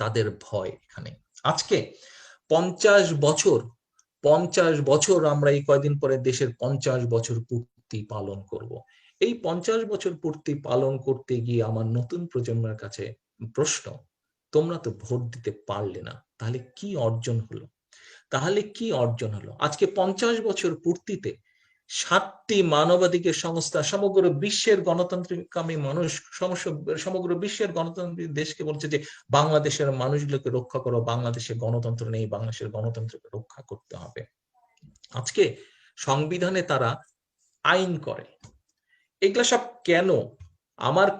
তাদের ভয় এখানে। আজকে 50 বছর আমরা এই কয়দিন পরে দেশের 50 বছর পূর্তি পালন করব। এই 50 বছর পূর্তি পালন করতে গিয়ে আমার নতুন প্রজন্মের কাছে প্রশ্ন, তোমরা তো ভোট দিতে পারলে না, তাহলে কি অর্জন হলো? তাহলে কি অর্জন হলো? আজকে 50 বছর পূর্তিতে 7টি মানবাধিকার সংস্থা সমগ্র বিশ্বের গণতান্ত্রিককামী মানুষ, সমগ্র বিশ্বের গণতান্ত্রিক দেশকে বলছে যে বাংলাদেশের মানুষগুলোকে রক্ষা করো, বাংলাদেশে গণতন্ত্র নেই, বাংলাদেশের গণতন্ত্রকে রক্ষা করতে হবে। আজকে সংবিধানে তারা আইন করে। এগুলা সব কেন?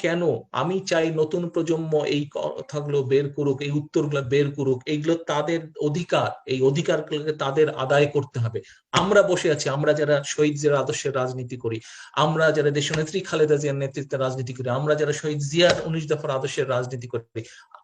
কেন আমি চাই নতুন প্রজন্ম এই কথাগুলো বের করুক, এই উত্তরগুলো বের করুক। এইগুলো তাদের অধিকার, এই অধিকারগুলোকে তাদের আদায় করতে হবে। আমরা বসে আছি, আমরা যারা শহীদ জিয়ার আদর্শের রাজনীতি করি, আমরা যারা দেশনেত্রী খালেদা জিয়ার নেতৃত্বে রাজনীতি করি, আমরা যারা শহীদ জিয়ার 19 দফার আদর্শের রাজনীতি করি,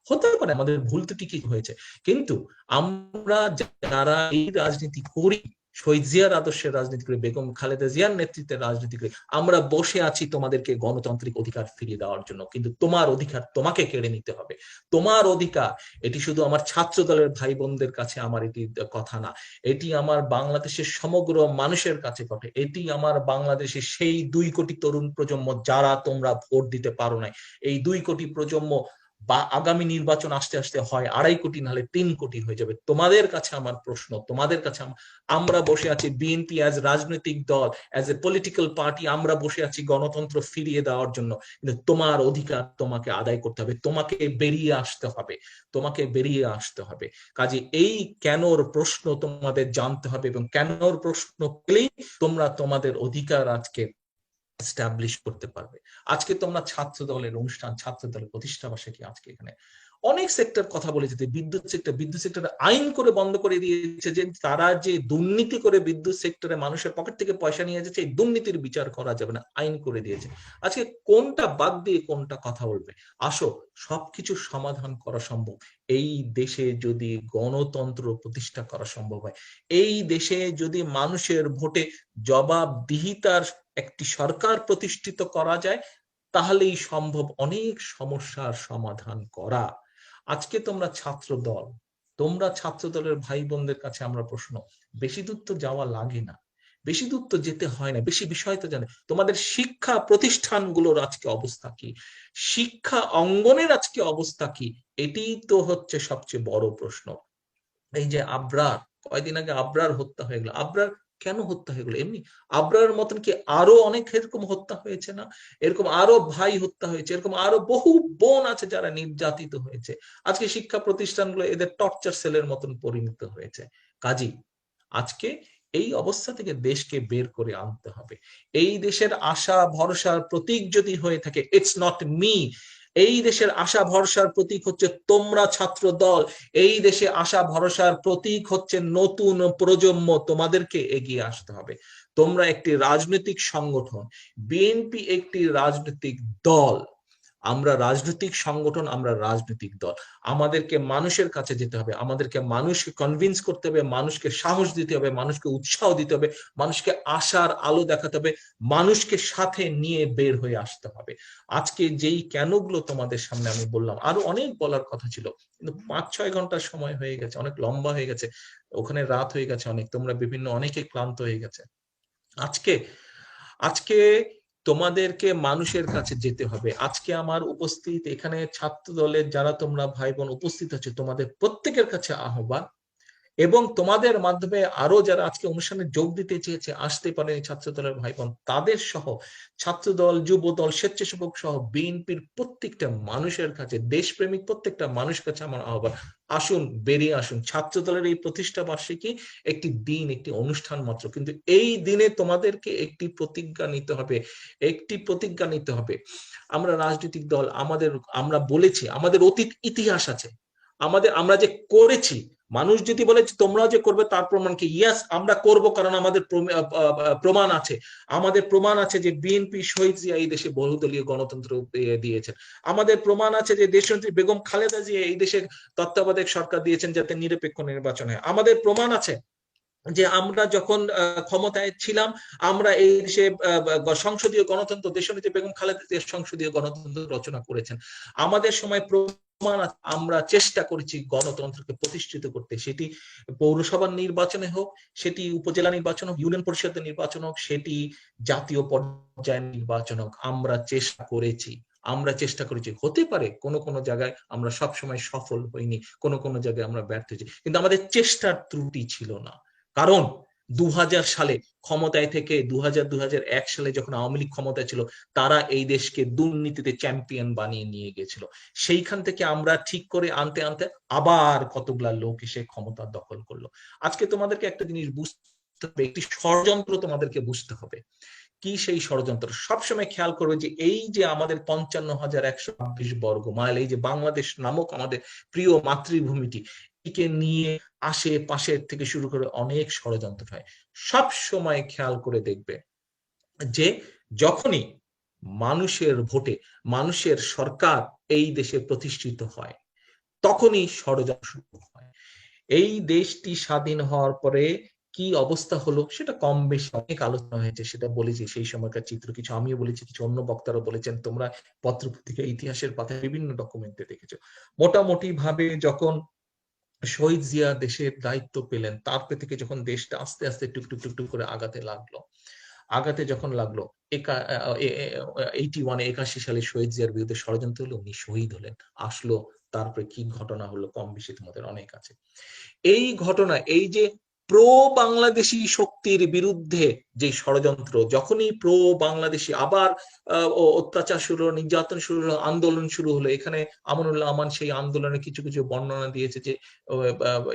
হতে পারে আমাদের ভুল ত্রুটি কি হয়েছে, কিন্তু আমরা যারা এই রাজনীতি করি, শহীদ জিয়ার আদর্শের রাজনীতি করে, বেগম খালেদা জিয়ার নেতৃত্বের রাজনীতি করে, আমরা বসে আছি তোমাদেরকে গণতান্ত্রিক অধিকার ফিরিয়ে দেওয়ার জন্য। কিন্তু তোমার অধিকার তোমাকে কেড়ে নিতে হবে। তোমার অধিকার, এটি শুধু আমার ছাত্র দলের ভাই বোনদের কাছে আমার এটি কথা না, এটি আমার বাংলাদেশের সমগ্র মানুষের কাছে কথা। এটি আমার বাংলাদেশের সেই 2 কোটি তরুণ প্রজন্ম যারা তোমরা ভোট দিতে পারো নাই। এই 2 কোটি প্রজন্ম বা আগামী নির্বাচন আসতে আসতে হয় 2.5 কোটি, নাহলে 3 কোটি হয়ে যাবে। তোমাদের কাছে আমার প্রশ্ন, তোমাদের কাছে আমরা বসে আছি বিএনপি অ্যাজ রাজনৈতিক দল, অ্যাজ এ পলিটিক্যাল পার্টি, আমরা বসে আছি গণতন্ত্র ফিরিয়ে দেওয়ার জন্য। কিন্তু তোমার অধিকার তোমাকে আদায় করতে হবে, তোমাকে বেরিয়ে আসতে হবে, তোমাকে বেরিয়ে আসতে হবে। কাজে এই কেনর প্রশ্ন তোমাদের জানতে হবে, এবং কেনর প্রশ্ন পেলেই তোমরা তোমাদের অধিকার আজকে এস্টাবলিশ করতে পারবে। আজকে তোমরা ছাত্র দলের অনুষ্ঠান, ছাত্র দলের প্রতিষ্ঠা বার্ষিকী আজকে এখানে অনেক সেক্টর কথা বলেছে, বিদ্যুৎ সেক্টরে আইন করে বন্ধ করে দিয়েছে যে তারা যে দুর্নীতি করে বিদ্যুৎ সেক্টরে মানুষের পকেট থেকে পয়সা নিয়ে যাচ্ছে, এই দুর্নীতির বিচার করা যাবে না, আইন করে দিয়েছে। আজকে কোনটা বাদ দিয়ে কোনটা কথা বলবে? আসো, সবকিছু সমাধান করা সম্ভব এই দেশে যদি গণতন্ত্র প্রতিষ্ঠা করা সম্ভব হয়, এই দেশে যদি মানুষের ভোটে জবাবদিহিতার একটি সরকার প্রতিষ্ঠিত করা যায়, তাহলেই সম্ভব অনেক সমস্যার সমাধান করা। আজকে তোমরা ছাত্র দলের ভাই বোনদের কাছে আমরা প্রশ্ন, বেশি দূর তো যাওয়া লাগে না, বেশি দূর তো যেতে হয় না, বেশি বিষয় তো জানে। তোমাদের শিক্ষা প্রতিষ্ঠানগুলোর আজকে অবস্থা কি, শিক্ষা অঙ্গনের আজকে অবস্থা কি, এটি তো হচ্ছে সবচেয়ে বড় প্রশ্ন। এই যে আবরার, কয়দিন আগে আবরার হত্যা হয়ে গেল, আবরার কেন হত্যা হয়ে গেল? এমনি আবরার মতন কি আরো অনেক এরকম হত্যা হয়েছে না? এরকম আরো ভাই হত্যা হয়েছে, এরকম আরো বহু বোন আছে যারা নির্যাতিত হয়েছে। আজকে শিক্ষা প্রতিষ্ঠানগুলো এদের টর্চার সেলের মতন পরিণত হয়েছে। কাজী আজকে এই অবস্থা থেকে দেশকে বের করে আনতে হবে। এই দেশের আশা ভরসার প্রতীক যদি হয়ে থাকে, ইটস নট মি, এই দেশের আশা ভরসার প্রতীক হচ্ছে তোমরা ছাত্র দল, এই দেশে আশা ভরসার প্রতীক হচ্ছে নতুন প্রজন্ম, তোমাদেরকে এগিয়ে আসতে হবে। তোমরা একটি রাজনৈতিক সংগঠন, বিএনপি একটি রাজনৈতিক দল, আমরা রাজনৈতিক সংগঠন, আমরা রাজনৈতিক দল। আমাদেরকে মানুষের কাছে যেতে হবে, আমাদেরকে মানুষকে কনভিন্স করতে হবে, মানুষকে সাহস দিতে হবে, মানুষকে উৎসাহ দিতে হবে, মানুষকে আশার আলো দেখাতে হবে, মানুষকে সাথে নিয়ে বের হয়ে আসতে হবে। আজকে যেই কেনগুলো তোমাদের সামনে আমি বললাম, আরো অনেক বলার কথা ছিল, কিন্তু 5-6 ঘন্টার সময় হয়ে গেছে, অনেক লম্বা হয়ে গেছে, ওখানে রাত হয়ে গেছে অনেক, তোমরা বিভিন্ন অনেকে ক্লান্ত হয়ে গেছে। আজকে আজকে তোমাদেরকে মানুষের কাছে যেতে হবে। আজকে আমার উপস্থিত এখানে ছাত্র দলের যারা তোমরা ভাই বোন উপস্থিত আছে, তোমাদের প্রত্যেকের কাছে আহ্বান, এবং তোমাদের মাধ্যমে আরো যারা আজকে অনুষ্ঠানে যোগ দিতে চেয়েছে আসতে পারে ছাত্র দলের ভাই বোন, তাদের সহ ছাত্র দল, যুব দল, স্বেচ্ছাসেবক সহ বিএনপির প্রত্যেকটা মানুষের কাছে, দেশপ্রেমিক প্রত্যেকটা মানুষের কাছে আমার আহ্বান, আসুন, বেরিয়ে আসুন। ছাত্র দলের এই প্রতিষ্ঠা বার্ষিকী একটি দিন, একটি অনুষ্ঠান মাত্র, কিন্তু এই দিনে তোমাদেরকে একটি প্রতিজ্ঞা নিতে হবে, একটি প্রতিজ্ঞা নিতে হবে। আমরা রাজনৈতিক দল, আমরা বলেছি আমাদের অতীত ইতিহাস আছে, আমরা যে করেছি, মানুষ যদি বলে তোমরা যে করবে তার প্রমাণ কি? ইয়াস, আমরা করব, কারণ আমাদের প্রমাণ আছে, আমাদের প্রমাণ আছে যে বিএনপি শহীদ জিয়া এই দেশে বহুদলীয় গণতন্ত্র দিয়েছেন, আমাদের প্রমাণ আছে যে দেশনেত্রী বেগম খালেদা জিয়া এই দেশের তত্ত্বাবধায়ক সরকার দিয়েছেন যাতে নিরপেক্ষ নির্বাচন হয়, আমাদের প্রমাণ আছে যে আমরা যখন ক্ষমতায় ছিলাম, আমরা এই দেশে সংসদীয় গণতন্ত্র, দেশনেত্রী বেগম খালেদা জিয়া সংসদীয় গণতন্ত্র রচনা করেছেন, আমাদের সময় প্রমাণ, আমরা চেষ্টা করেছি গণতন্ত্রকে প্রতিষ্ঠিত করতে, সেটি পৌরসভার নির্বাচনে হোক, সেটি উপজেলা নির্বাচন হোক, ইউনিয়ন পরিষদের নির্বাচন হোক, সেটি জাতীয় পর্যায়ের নির্বাচন হোক, আমরা চেষ্টা করেছি। হতে পারে কোনো কোনো জায়গায় আমরা সবসময় সফল হইনি, কোনো কোনো জায়গায় আমরা ব্যর্থ হয়েছি, কিন্তু আমাদের চেষ্টার ত্রুটি ছিল না। কারণ 2000 সালে ক্ষমতায় থেকে 2001 সালে যখন আওয়ামী লীগ ক্ষমতায় ছিল, তারা এই দেশকে দুর্নীতিতে চ্যাম্পিয়ন বানিয়ে নিয়ে গেছিল। সেইখান থেকে আমরা ঠিক করে আনতে আনতে আবার কতগুলা লোক এসে ক্ষমতা দখল করলো। আজকে তোমাদেরকে একটা জিনিস বুঝতে হবে, একটি ষড়যন্ত্র তোমাদেরকে বুঝতে হবে। কি সেই ষড়যন্ত্র? সবসময় খেয়াল করবে যে এই যে আমাদের 55,126 বর্গ মাইল, এই যে বাংলাদেশ নামক আমাদের প্রিয় মাতৃভূমিটি, একে নিয়ে আশেপাশের থেকে শুরু করে অনেক ষড়যন্ত্র হয়। সব সময় খেয়াল করে দেখবে যে যখনই মানুষের ভোটে মানুষের সরকার এই দেশে প্রতিষ্ঠিত হয়, তখনই ষড়যন্ত্র শুরু হয়। এই দেশটি স্বাধীন হওয়ার পরে কি অবস্থা হলো সেটা কম বেশি অনেক আলোচনা হয়েছে, সেটা বলেছি, সেই সময়কার চিত্র কিছু আমিও বলেছি, কিছু অন্য বক্তারা বলেছেন, তোমরা পত্রপত্রিকা ইতিহাসের পাতায় বিভিন্ন ডকুমেন্টে দেখেছো। মোটামুটি ভাবে যখন শহীদ জিয়া দেশের দায়িত্ব পেলেন, তারপর থেকে যখন দেশটা আস্তে আস্তে টুকটুক টুকটুক করে আগাতে যখন লাগলো, 81 সালে শহীদ জিয়ার বিরুদ্ধে ষড়যন্ত্র হলো, উনি শহীদ হলেন, আসলো, তারপরে কি ঘটনা হলো কম বেশি তোমাদের অনেক আছে। এই ঘটনা, এই যে প্রো বাংলাদেশি শক্তির বিরুদ্ধে যে ষড়যন্ত্র, যখনই প্রো বাংলাদেশি আবার অত্যাচার শুরু হলো, নির্যাতন শুরু হলো, আন্দোলন শুরু হলো, এখানে আমানুল্লাহ আমান সেই আন্দোলনের কিছু কিছু বর্ণনা দিয়েছে যে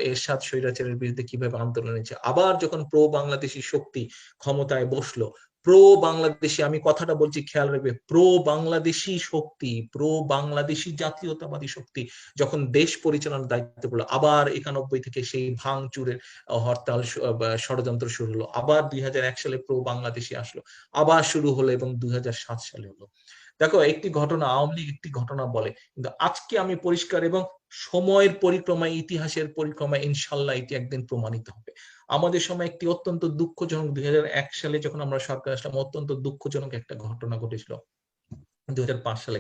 এরশাদ স্বৈরাচারের বিরুদ্ধে কিভাবে আন্দোলন হয়েছে। আবার যখন প্রো বাংলাদেশি শক্তি ক্ষমতায় বসলো, প্রো বাংলাদেশি, আমি কথাটা বলছি খেয়াল রাখবে, প্রো বাংলাদেশি শক্তি, প্রো বাংলাদেশি জাতীয়তাবাদী শক্তি যখন দেশ পরিচালনার দায়িত্ব পেল, আবার 91 থেকে সেই ভাঙচুরের হরতাল ষড়যন্ত্র শুরু হলো, আবার 2001 সালে প্রো বাংলাদেশি আসলো, আবার শুরু হলো, এবং 2007 সালে হলো। দেখো, একটি ঘটনা আওয়ামী লীগ একটি ঘটনা বলে, কিন্তু আজকে আমি পরিষ্কার এবং সময়ের পরিক্রমায়, ইতিহাসের পরিক্রমায় ইনশাল্লাহ এটি একদিন প্রমাণিত হবে। আমাদের সময় একটি অত্যন্ত দুঃখজনক 2001 সালে যখন আমরা সরকার আসলাম, অত্যন্ত দুঃখজনক একটা ঘটনা ঘটেছিল 2005 সালে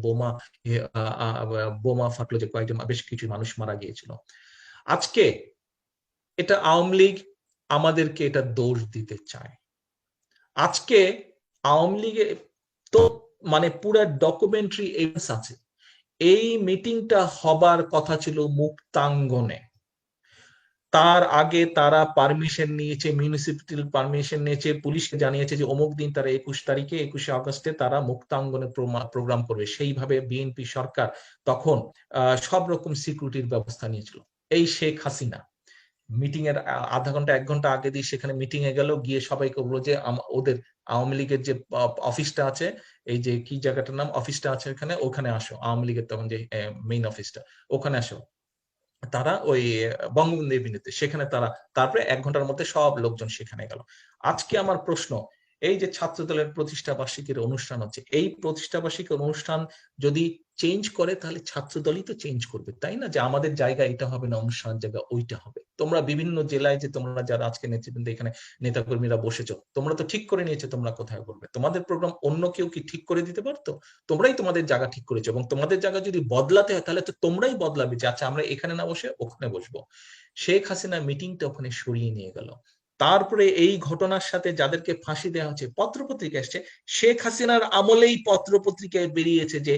বোমা বোমা ফাটলো, যে কয়েকজন বেশ কিছু মানুষ মারা গিয়েছিল। আজকে এটা আওয়ামী লীগ আমাদেরকে এটা দোষ দিতে চায়। আজকে আওয়ামী লীগের তো মানে পুরা ডকুমেন্টারি এভিডেন্স আছে। এই মিটিংটা হবার কথা ছিল মুক্তাঙ্গনে, তার আগে তারা পারমিশন নিয়েছে, মিউনিসিপ্যালিটি পারমিশন নিয়েছে, পুলিশকে জানিয়েছে যে অমুক দিন তারা 21 তারিখে 21শে আগস্টে তারা মুক্তাঙ্গনে প্রোগ্রাম করবে। সেইভাবে বিএনপি সরকার তখন সব রকম সিকিউরিটির ব্যবস্থা নিয়েছিল। এই শেখ হাসিনা মিটিং এর আধা ঘন্টা 1 ঘন্টা আগে দিয়ে সেখানে মিটিং এ গেল, গিয়ে সবাইকে বললো যে ওদের আওয়ামী লীগের যে অফিসটা আছে, এই যে কি জায়গাটার নাম, অফিসটা আছে এখানে, ওখানে আসো, আওয়ামী লীগের তখন যে মেইন অফিসটা, ওখানে আসো। তারা ওই বঙ্গবন্ধু এভিনিউতে, সেখানে তারা তারপরে 1 ঘন্টার মধ্যে সব লোকজন সেখানে গেল। আজকে আমার প্রশ্ন, এই যে ছাত্র দলের প্রতিষ্ঠা বার্ষিকীর অনুষ্ঠান হচ্ছে, এই প্রতিষ্ঠা বার্ষিকীর অনুষ্ঠান যদি চেঞ্জ করে তাহলে ছাত্র দলই তো চেঞ্জ করবে, তাই না? যে আমাদের জায়গা এটা হবে না, অনুষ্ঠানের জায়গা ওইটা হবে। তোমরা বিভিন্ন জেলায় যে তোমরা যারা আজকে নেতৃবৃন্দ এখানে নেতাকর্মীরা বসেছো, তোমরা তো ঠিক করে নিয়েছো তোমরা কোথায় করবে। তোমাদের প্রোগ্রাম অন্য কেউ কি ঠিক করে দিতে পারতো? তোমরাই তোমাদের জায়গা ঠিক করেছো, এবং তোমাদের জায়গা যদি বদলাতে হয় তাহলে তো তোমরাই বদলাবে, যে আচ্ছা আমরা এখানে না বসে ওখানে বসবো। শেখ হাসিনা মিটিংটা ওখানে সরিয়ে নিয়ে গেল। তারপরে এই ঘটনার সাথে যাদেরকে ফাঁসি দেওয়া হচ্ছে, পত্রপত্রিকা আসছে, শেখ হাসিনার আমলেই পত্রপত্রিকায় বেরিয়েছে যে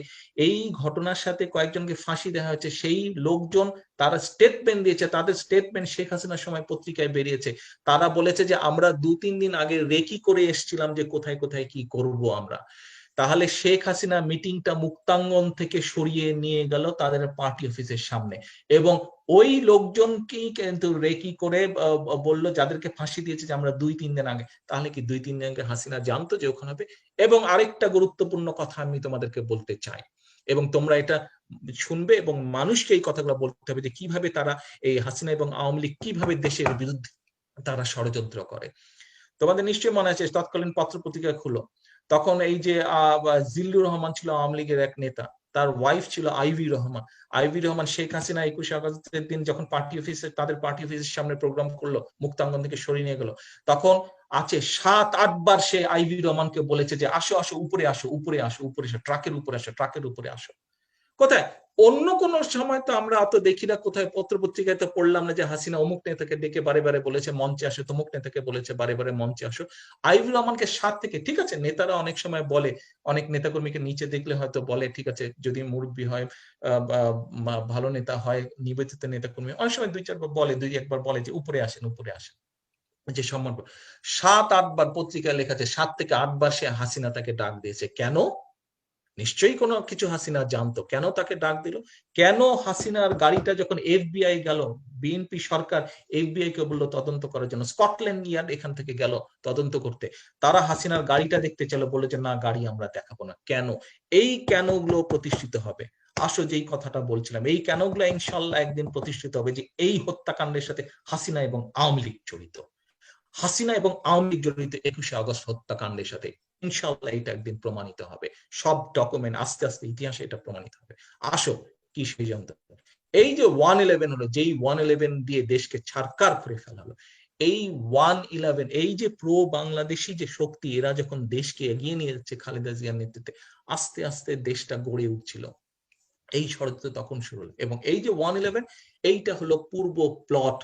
এই ঘটনার সাথে কয়েকজনকে ফাঁসি দেওয়া হয়েছে, সেই লোকজন তারা স্টেটমেন্ট দিয়েছে, তাদের স্টেটমেন্ট শেখ হাসিনার সময় পত্রিকায় বেরিয়েছে। তারা বলেছে যে আমরা 2-3 দিন আগে রেকি করে এসেছিলাম যে কোথায় কোথায় কি করব আমরা। তাহলে শেখ হাসিনা মিটিংটা মুক্তাঙ্গন থেকে সরিয়ে নিয়ে গেল তাদের পার্টি অফিসের সামনে, এবং ওই লোকজনকেই কিন্তু রেকি করে বললো, যাদেরকে ফাঁসি দিয়েছে যে আমরা 2-3 দিন আগে। তাহলে কি 2-3 দিন আগে হাসিনা জানতো যে ওখানে হবে? এবং আরেকটা গুরুত্বপূর্ণ কথা আমি তোমাদেরকে বলতে চাই, এবং তোমরা এটা শুনবে এবং মানুষকে এই কথাগুলো বলতে হবে যে কিভাবে তারা এই হাসিনা এবং আওয়ামী লীগ কিভাবে দেশের বিরুদ্ধে তারা ষড়যন্ত্র করে। তোমাদের নিশ্চয়ই মনে আছে, তৎকালীন পত্রপত্রিকা খুলো, তখন এই যে জিল্লুর রহমান ছিল আওয়ামী লীগের এক নেতা, তার ওয়াইফ ছিল আইভি রহমান। আইভি রহমান শেখ হাসিনা 21শে আগস্টের দিন যখন পার্টি অফিসে তাদের পার্টি অফিসের সামনে প্রোগ্রাম করলো, মুক্তাঙ্গন থেকে সরিয়ে নিয়ে গেল, তখন আছে 7-8 বার সে আইভি রহমানকে বলেছে যে আসো আসো, উপরে আসো, উপরে আসো, উপরে আসো, ট্রাকের উপরে আসো, ট্রাকের উপরে আসো। কোথায় অন্য কোন সময় তো আমরা অত দেখি না, কোথায় পত্রপত্রিকায় তো পড়লাম না যে হাসিনা অমুক নেতাকে ডেকে বারে বারে বলেছে মঞ্চে আসো, তমুক নেতাকে বলেছে বারে বারে মঞ্চে আসো। আইবুল রহমানকে 7 থেকে, ঠিক আছে নেতারা অনেক সময় বলে, অনেক নেতাকর্মীকে নিচে দেখলে হয়তো বলে, ঠিক আছে যদি মুরব্বী হয়, ভালো নেতা হয়, নিবেদিত নেতাকর্মী, অনেক সময় 2-4 বার বলে, 2-1 বার বলে যে উপরে আসেন, উপরে আসেন, যে সম্মান। 7-8 বার পত্রিকায় লেখা আছে, 7 থেকে 8 বার সে হাসিনা তাকে ডাক দিয়েছে। কেন? নিশ্চয়ই কোনো কিছু হাসিনা জানতো। কেন তাকে ডাক দিল? কেন হাসিনার গাড়িটা যখন এফবিআই গেল, বিএনপি সরকার এফবিআই কে বললো তদন্ত করার জন্য, স্কটল্যান্ড ইয়ার্ড এখান থেকে গেল তদন্ত করতে, তারা হাসিনার গাড়িটা দেখতে চাইলো, বলে যে না গাড়ি আমরা দেখাবো না। কেন? এই কেনগুলো প্রতিষ্ঠিত হবে। আসো যেই কথাটা বলছিলাম, এই কেনগুলো ইনশাল্লাহ একদিন প্রতিষ্ঠিত হবে যে এই হত্যাকাণ্ডের সাথে হাসিনা এবং আওয়ামী লীগ জড়িত। হাসিনা এবং আওয়ামী লীগ জড়িত 21শে আগস্ট হত্যাকাণ্ডের সাথে। ইনশাআল্লাহ এটা একদিন প্রমাণিত হবে, সব ডকুমেন্ট আস্তে আস্তে ইতিহাসে এটা প্রমাণিত হবে। আসো কি সেই জানতে, এই যে 111 হলো, যেই 111 দিয়ে দেশকে ছারকার করে ফেলা হলো, এই 111, এই যে প্রো বাংলাদেশি যে শক্তি, এরা যখন দেশকে এগিয়ে নিয়ে যাচ্ছে খালেদা জিয়ার নেতৃত্বে, আস্তে আস্তে দেশটা গড়ে উঠছিল, এই ষড়যন্ত্র তখন শুরু হলো। এবং এই যে 111, এইটা হলো পূর্ব প্লট।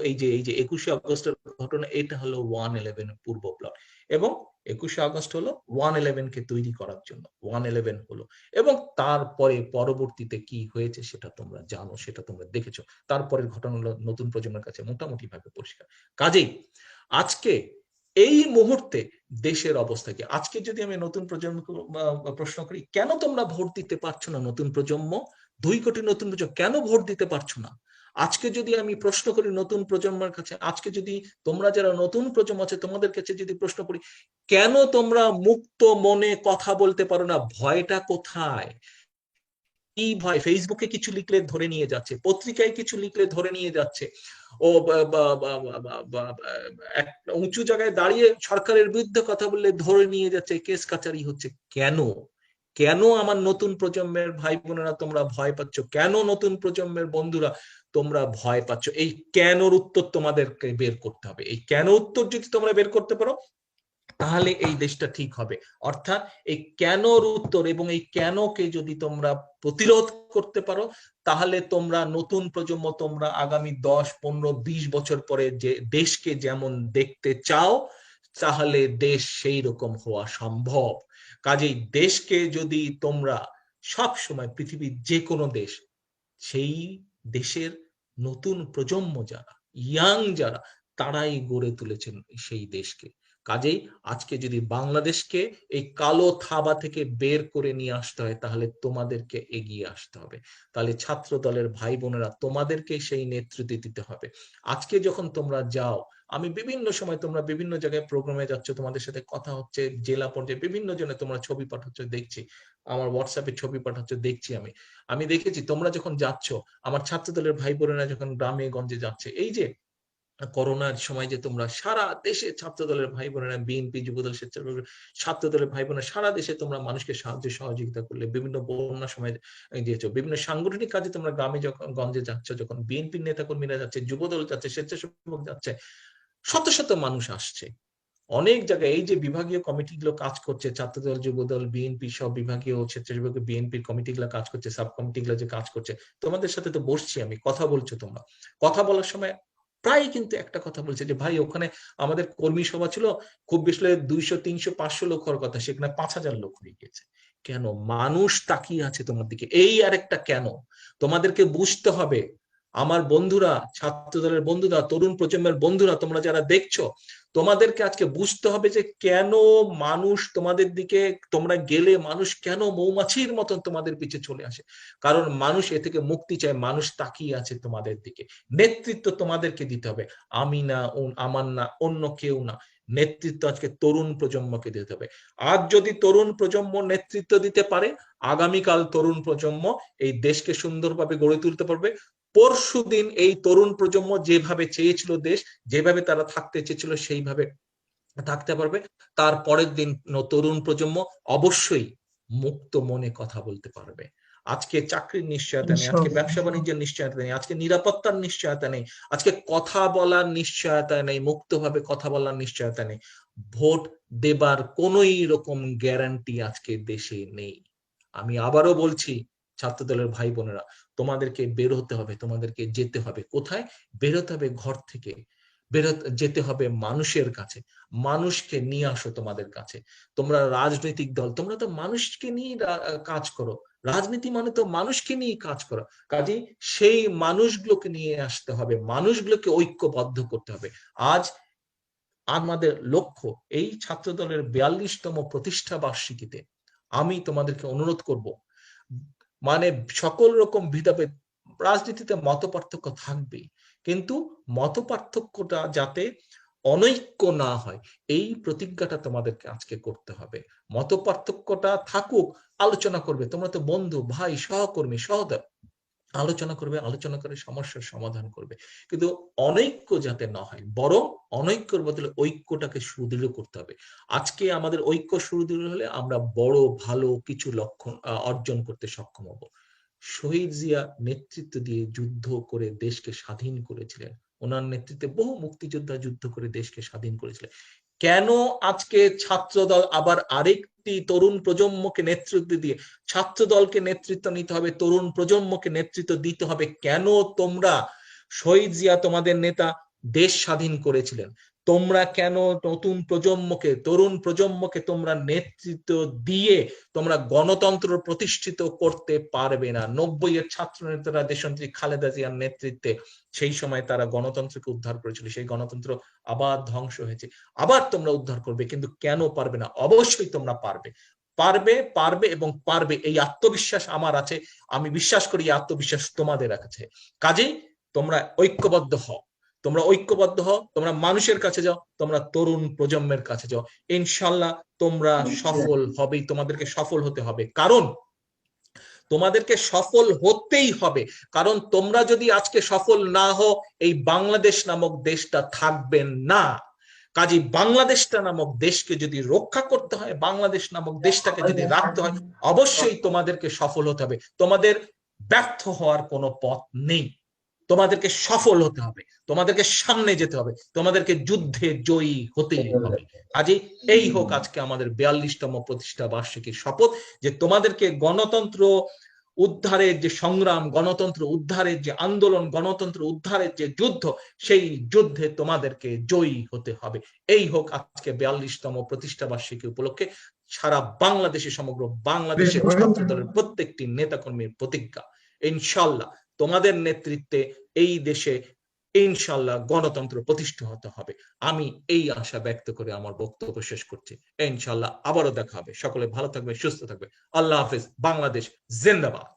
এই যে 21শে আগস্টের ঘটনা, এটা হলো 111 পূর্ব প্লট। এবং 21শে আগস্ট হলো 111 কে তৈরি করার জন্য 111 হলো। এবং তারপরে পরবর্তীতে কি হয়েছে সেটা তোমরা জানো, সেটা তোমরা দেখেছো। তারপরের ঘটনা হলো নতুন প্রজন্মের কাছে মোটামুটি ভাবে পরিষ্কার। কাজেই আজকে এই মুহূর্তে দেশের অবস্থা কি? আজকে যদি আমি নতুন প্রজন্মকে প্রশ্ন করি, কেন তোমরা ভোট দিতে পারছো না? নতুন প্রজন্ম, 2 কোটি নতুন প্রজন্ম কেন ভোট দিতে পারছো না? আজকে যদি আমি প্রশ্ন করি নতুন প্রজন্মের কাছে, আজকে যদি তোমরা যারা নতুন প্রজন্ম আছে তোমাদের কাছে যদি প্রশ্ন করি, কেন তোমরা মুক্ত মনে কথা বলতে পারো না? ভয়টা কোথায়? কি ভয়? ফেসবুকে কিছু লিখলে ধরে নিয়ে যাচ্ছে, পত্রিকায় কিছু লিখলে ধরে নিয়ে যাচ্ছে, ও উঁচু জায়গায় দাঁড়িয়ে সরকারের বিরুদ্ধে কথা বললে ধরে নিয়ে যাচ্ছে, কেস কাচারি হচ্ছে। কেন? কেন আমার নতুন প্রজন্মের ভাই বোনেরা তোমরা ভয় পাচ্ছ? কেন নতুন প্রজন্মের বন্ধুরা তোমরা ভয় পাচ্ছ? এই কেনর উত্তর তোমাদেরকে বের করতে হবে। এই কেন উত্তর যদি তোমরা বের করতে পারো, তাহলে এই দেশটা ঠিক হবে। অর্থাৎ এই কেনর উত্তর এবং এই কেনকে যদি তোমরা প্রতিরোধ করতে পারো, তাহলে তোমরা নতুন প্রজন্ম, তোমরা আগামী 10, 15, 20 বছর পরে যে দেশকে যেমন দেখতে চাও, তাহলে দেশ সেই রকম হওয়া সম্ভব। কাজেই দেশকে যদি তোমরা সব সময়, পৃথিবীর যে কোনো দেশ, সেই দেশের নতুন প্রজন্ম যারা, ইয়াং যারা, তারাই গড়ে তুলেছেন সেই দেশকে। কাজেই আজকে যদি বাংলাদেশকে এই কালো থাবা থেকে বের করে নিয়ে আসতে হয়, তাহলে তোমাদেরকে এগিয়ে আসতে হবে। তাহলে ছাত্র দলের ভাই বোনেরা, তোমাদেরকে সেই নেতৃত্ব দিতে হবে। আজকে যখন তোমরা যাও, আমি বিভিন্ন সময়, তোমরা বিভিন্ন জায়গায় প্রোগ্রামে যাচ্ছ, তোমাদের সাথে কথা হচ্ছে, জেলা পর্যায়ে বিভিন্ন জনে তোমরা ছবি পাঠাচ্ছ, দেখছি, আমার হোয়াটসঅ্যাপে ছবি পাঠাচ্ছ, দেখছি। আমি দেখেছি তোমরা যখন যাচ্ছ, আমার ছাত্র দলের ভাই বোনেরা যখন গ্রামে গঞ্জে যাচ্ছে, এই যে করোনার সময় যে তোমরা সারা দেশে ছাত্র দলের ভাই বোনেরা, বিএনপি, যুবদল, স্বেচ্ছাসেবক ছাত্র দলের ভাই বোনেরা সারা দেশে তোমরা মানুষকে সাহায্য সহযোগিতা করলে, বিভিন্ন বন্যার সময় দিয়েছো, বিভিন্ন সাংগঠনিক কাজে তোমরা গ্রামে যখন গঞ্জে যাচ্ছ, যখন বিএনপির নেতা কর্মীরা যাচ্ছে, যুবদল যাচ্ছে, স্বেচ্ছাসেবক যাচ্ছে, শত শত মানুষ আসছে অনেক জায়গায়। এই যে বিভাগীয় কমিটিগুলো কাজ করছে, ছাত্রদল, যুবদল, বিএনপি, সব বিভাগীয়, স্বেচ্ছাসেবক, বিএনপির কমিটিগুলো কাজ করছে, সাব কমিটিগুলো যে কাজ করছে, তোমাদের সাথে তো বসছি আমি, কথা বলছো তোমরা। কথা বলার সময় প্রায় কিন্তু একটা কথা বলছে যে, ভাই ওখানে আমাদের কর্মী সভা ছিল, খুব বেশি 200, 300, 500 লোক হওয়ার কথা, সেখানে 5000 লোক হয়ে গেছে। কেন? মানুষ তাকিয়ে আছে তোমার দিকে। এই আরেকটা কেন তোমাদেরকে বুঝতে হবে। আমার বন্ধুরা, ছাত্র দলের বন্ধুরা, তরুণ প্রজন্মের বন্ধুরা, তোমরা যারা দেখছো, তোমাদেরকে আজকে বুঝতে হবে যে কেন মানুষ তোমাদের দিকে, তোমরা গেলে মানুষ কেন মৌমাছির মতন তোমাদের পিছে চলে আসে। কারণ মানুষ এ থেকে মুক্তি চায়, মানুষ তাকিয়ে আছে তোমাদের দিকে। নেতৃত্ব তোমাদেরকে দিতে হবে, আমি না, আমার না, অন্য কেউ না। নেতৃত্ব আজকে তরুণ প্রজন্মকে দিতে হবে। আজ যদি তরুণ প্রজন্ম নেতৃত্ব দিতে পারে, আগামীকাল তরুণ প্রজন্ম এই দেশকে সুন্দরভাবে গড়ে তুলতে পারবে। পরশুদিন এই তরুণ প্রজন্ম যেভাবে চেয়েছিল দেশ, যেভাবে তারা থাকতে চেয়েছিল, সেইভাবে থাকতে পারবে। তার পরের দিন তরুণ প্রজন্ম অবশ্যই মুক্ত মনে কথা বলতে পারবে। আজকে চাকরির নিশ্চয়তা নেই, আজকে ব্যবসা বাণিজ্যের নিশ্চয়তা নেই, আজকে নিরাপত্তার নিশ্চয়তা নেই, আজকে কথা বলার নিশ্চয়তা নেই, মুক্তভাবে কথা বলার নিশ্চয়তা নেই। ভোট দেবার কোনোই রকম গ্যারান্টি আজকে দেশে নেই। আমি আবারও বলছি, ছাত্রদলের ভাই বোনেরা, তোমাদেরকে বের হতে হবে, তোমাদেরকে যেতে হবে। কোথায় বের হতে হবে? ঘর থেকে যেতে হবে মানুষের কাছে। মানুষকে নিয়ে আসো তোমাদের কাছে। তোমরা রাজনৈতিক দল, তোমরা তো মানুষকে নিয়ে কাজ করো। রাজনীতি মানে তো মানুষকে নিয়ে কাজ করো। কাজেই সেই মানুষগুলোকে নিয়ে আসতে হবে, মানুষগুলোকে ঐক্যবদ্ধ করতে হবে। আজ আমাদের লক্ষ্য, এই ছাত্র দলের 42তম প্রতিষ্ঠা বার্ষিকীতে আমি তোমাদেরকে অনুরোধ করব, মানে সকল রকম ভেদাভেদ, রাজনীতিতে মত পার্থক্য থাকবেই, কিন্তু মত পার্থক্যটা যাতে অনৈক্য না হয়, এই প্রতিজ্ঞাটা তোমাদেরকে আজকে করতে হবে। মত পার্থক্যটা থাকুক, আলোচনা করবে, তোমরা তো বন্ধু, ভাই, সহকর্মী, সহোদর, আলোচনা করবে, আলোচনা করে সমস্যার সমাধান করবে, কিন্তু অনৈক্য যাতে না হয়, বরং অনৈক্যর বদলে ঐক্যটাকে সুদৃঢ় করতে হবে। আজকে আমাদের ঐক্য সুদৃঢ় হলে আমরা বড় ভালো কিছু লক্ষণ অর্জন করতে সক্ষম হব। শহীদ জিয়া নেতৃত্ব দিয়ে যুদ্ধ করে দেশকে স্বাধীন করেছিলেন, ওনার নেতৃত্বে বহু মুক্তিযোদ্ধা যুদ্ধ করে দেশকে স্বাধীন করেছিলেন। কেন আজকে ছাত্র দল আবার আরেকটি তরুণ প্রজন্মকে নেতৃত্ব দিয়ে, ছাত্র দলকে নেতৃত্ব নিতে হবে, তরুণ প্রজন্মকে নেতৃত্ব দিতে হবে? কেন তোমরা, শহীদ জিয়া তোমাদের নেতা, দেশ স্বাধীন করেছিলেন, তোমরা কেন নতুন প্রজন্মকে, তরুণ প্রজন্মকে তোমরা নেতৃত্ব দিয়ে তোমরা গণতন্ত্র প্রতিষ্ঠিত করতে পারবে না? 90-এর ছাত্র নেতারা দেশনেত্রী খালেদা জিয়ার নেতৃত্বে সেই সময় তারা গণতন্ত্রকে উদ্ধার করেছিল, সেই গণতন্ত্র আবার ধ্বংস হয়েছে, আবার তোমরা উদ্ধার করবে। কিন্তু কেন পারবে না? অবশ্যই তোমরা পারবে, পারবে, পারবে এবং পারবে। এই আত্মবিশ্বাস আমার আছে, আমি বিশ্বাস করি এই আত্মবিশ্বাস তোমাদের আছে। কাজেই তোমরা ঐক্যবদ্ধ হও, তোমরা ঐক্যবদ্ধ হও, তোমরা মানুষের কাছে যাও, তোমরা তরুণ প্রজন্মের কাছে যাও, ইনশাল্লাহ তোমরা সফল হবেই। তোমাদেরকে সফল হতে হবে, কারণ তোমাদেরকে সফল হতেই হবে, কারণ তোমরা যদি আজকে সফল না হও, এই বাংলাদেশ নামক দেশটা থাকবে না। কাজী বাংলাদেশটা নামক দেশকে যদি রক্ষা করতে হয়, বাংলাদেশ নামক দেশটাকে যদি রাখতে হয়, অবশ্যই তোমাদেরকে সফল হতে হবে। তোমাদের ব্যর্থ হওয়ার কোনো পথ নেই, তোমাদেরকে সফল হতে হবে, তোমাদেরকে সামনে যেতে হবে, তোমাদেরকে যুদ্ধে জয়ী হতেই হবে। কাজেই এই হোক আজকে আমাদের 42তম প্রতিষ্ঠা বার্ষিকীর শপথ, যে তোমাদেরকে গণতন্ত্র উদ্ধারের যে সংগ্রাম, গণতন্ত্র উদ্ধারের যে আন্দোলন, গণতন্ত্র উদ্ধারের যে যুদ্ধ, সেই যুদ্ধে তোমাদেরকে জয়ী হতে হবে। এই হোক আজকে 42তম প্রতিষ্ঠা বার্ষিকী উপলক্ষে সারা বাংলাদেশে, সমগ্র বাংলাদেশের ছাত্র দলের প্রত্যেকটি নেতাকর্মীর প্রতিজ্ঞা, ইনশাল্লাহ তোমাদের নেতৃত্বে এই দেশে ইনশাল্লাহ গণতন্ত্র প্রতিষ্ঠা হতে হবে। আমি এই আশা ব্যক্ত করে আমার বক্তব্য শেষ করছি। ইনশাল্লাহ আবারও দেখা হবে। সকলে ভালো থাকবে, সুস্থ থাকবে। আল্লাহ হাফেজ। বাংলাদেশ জিন্দাবাদ।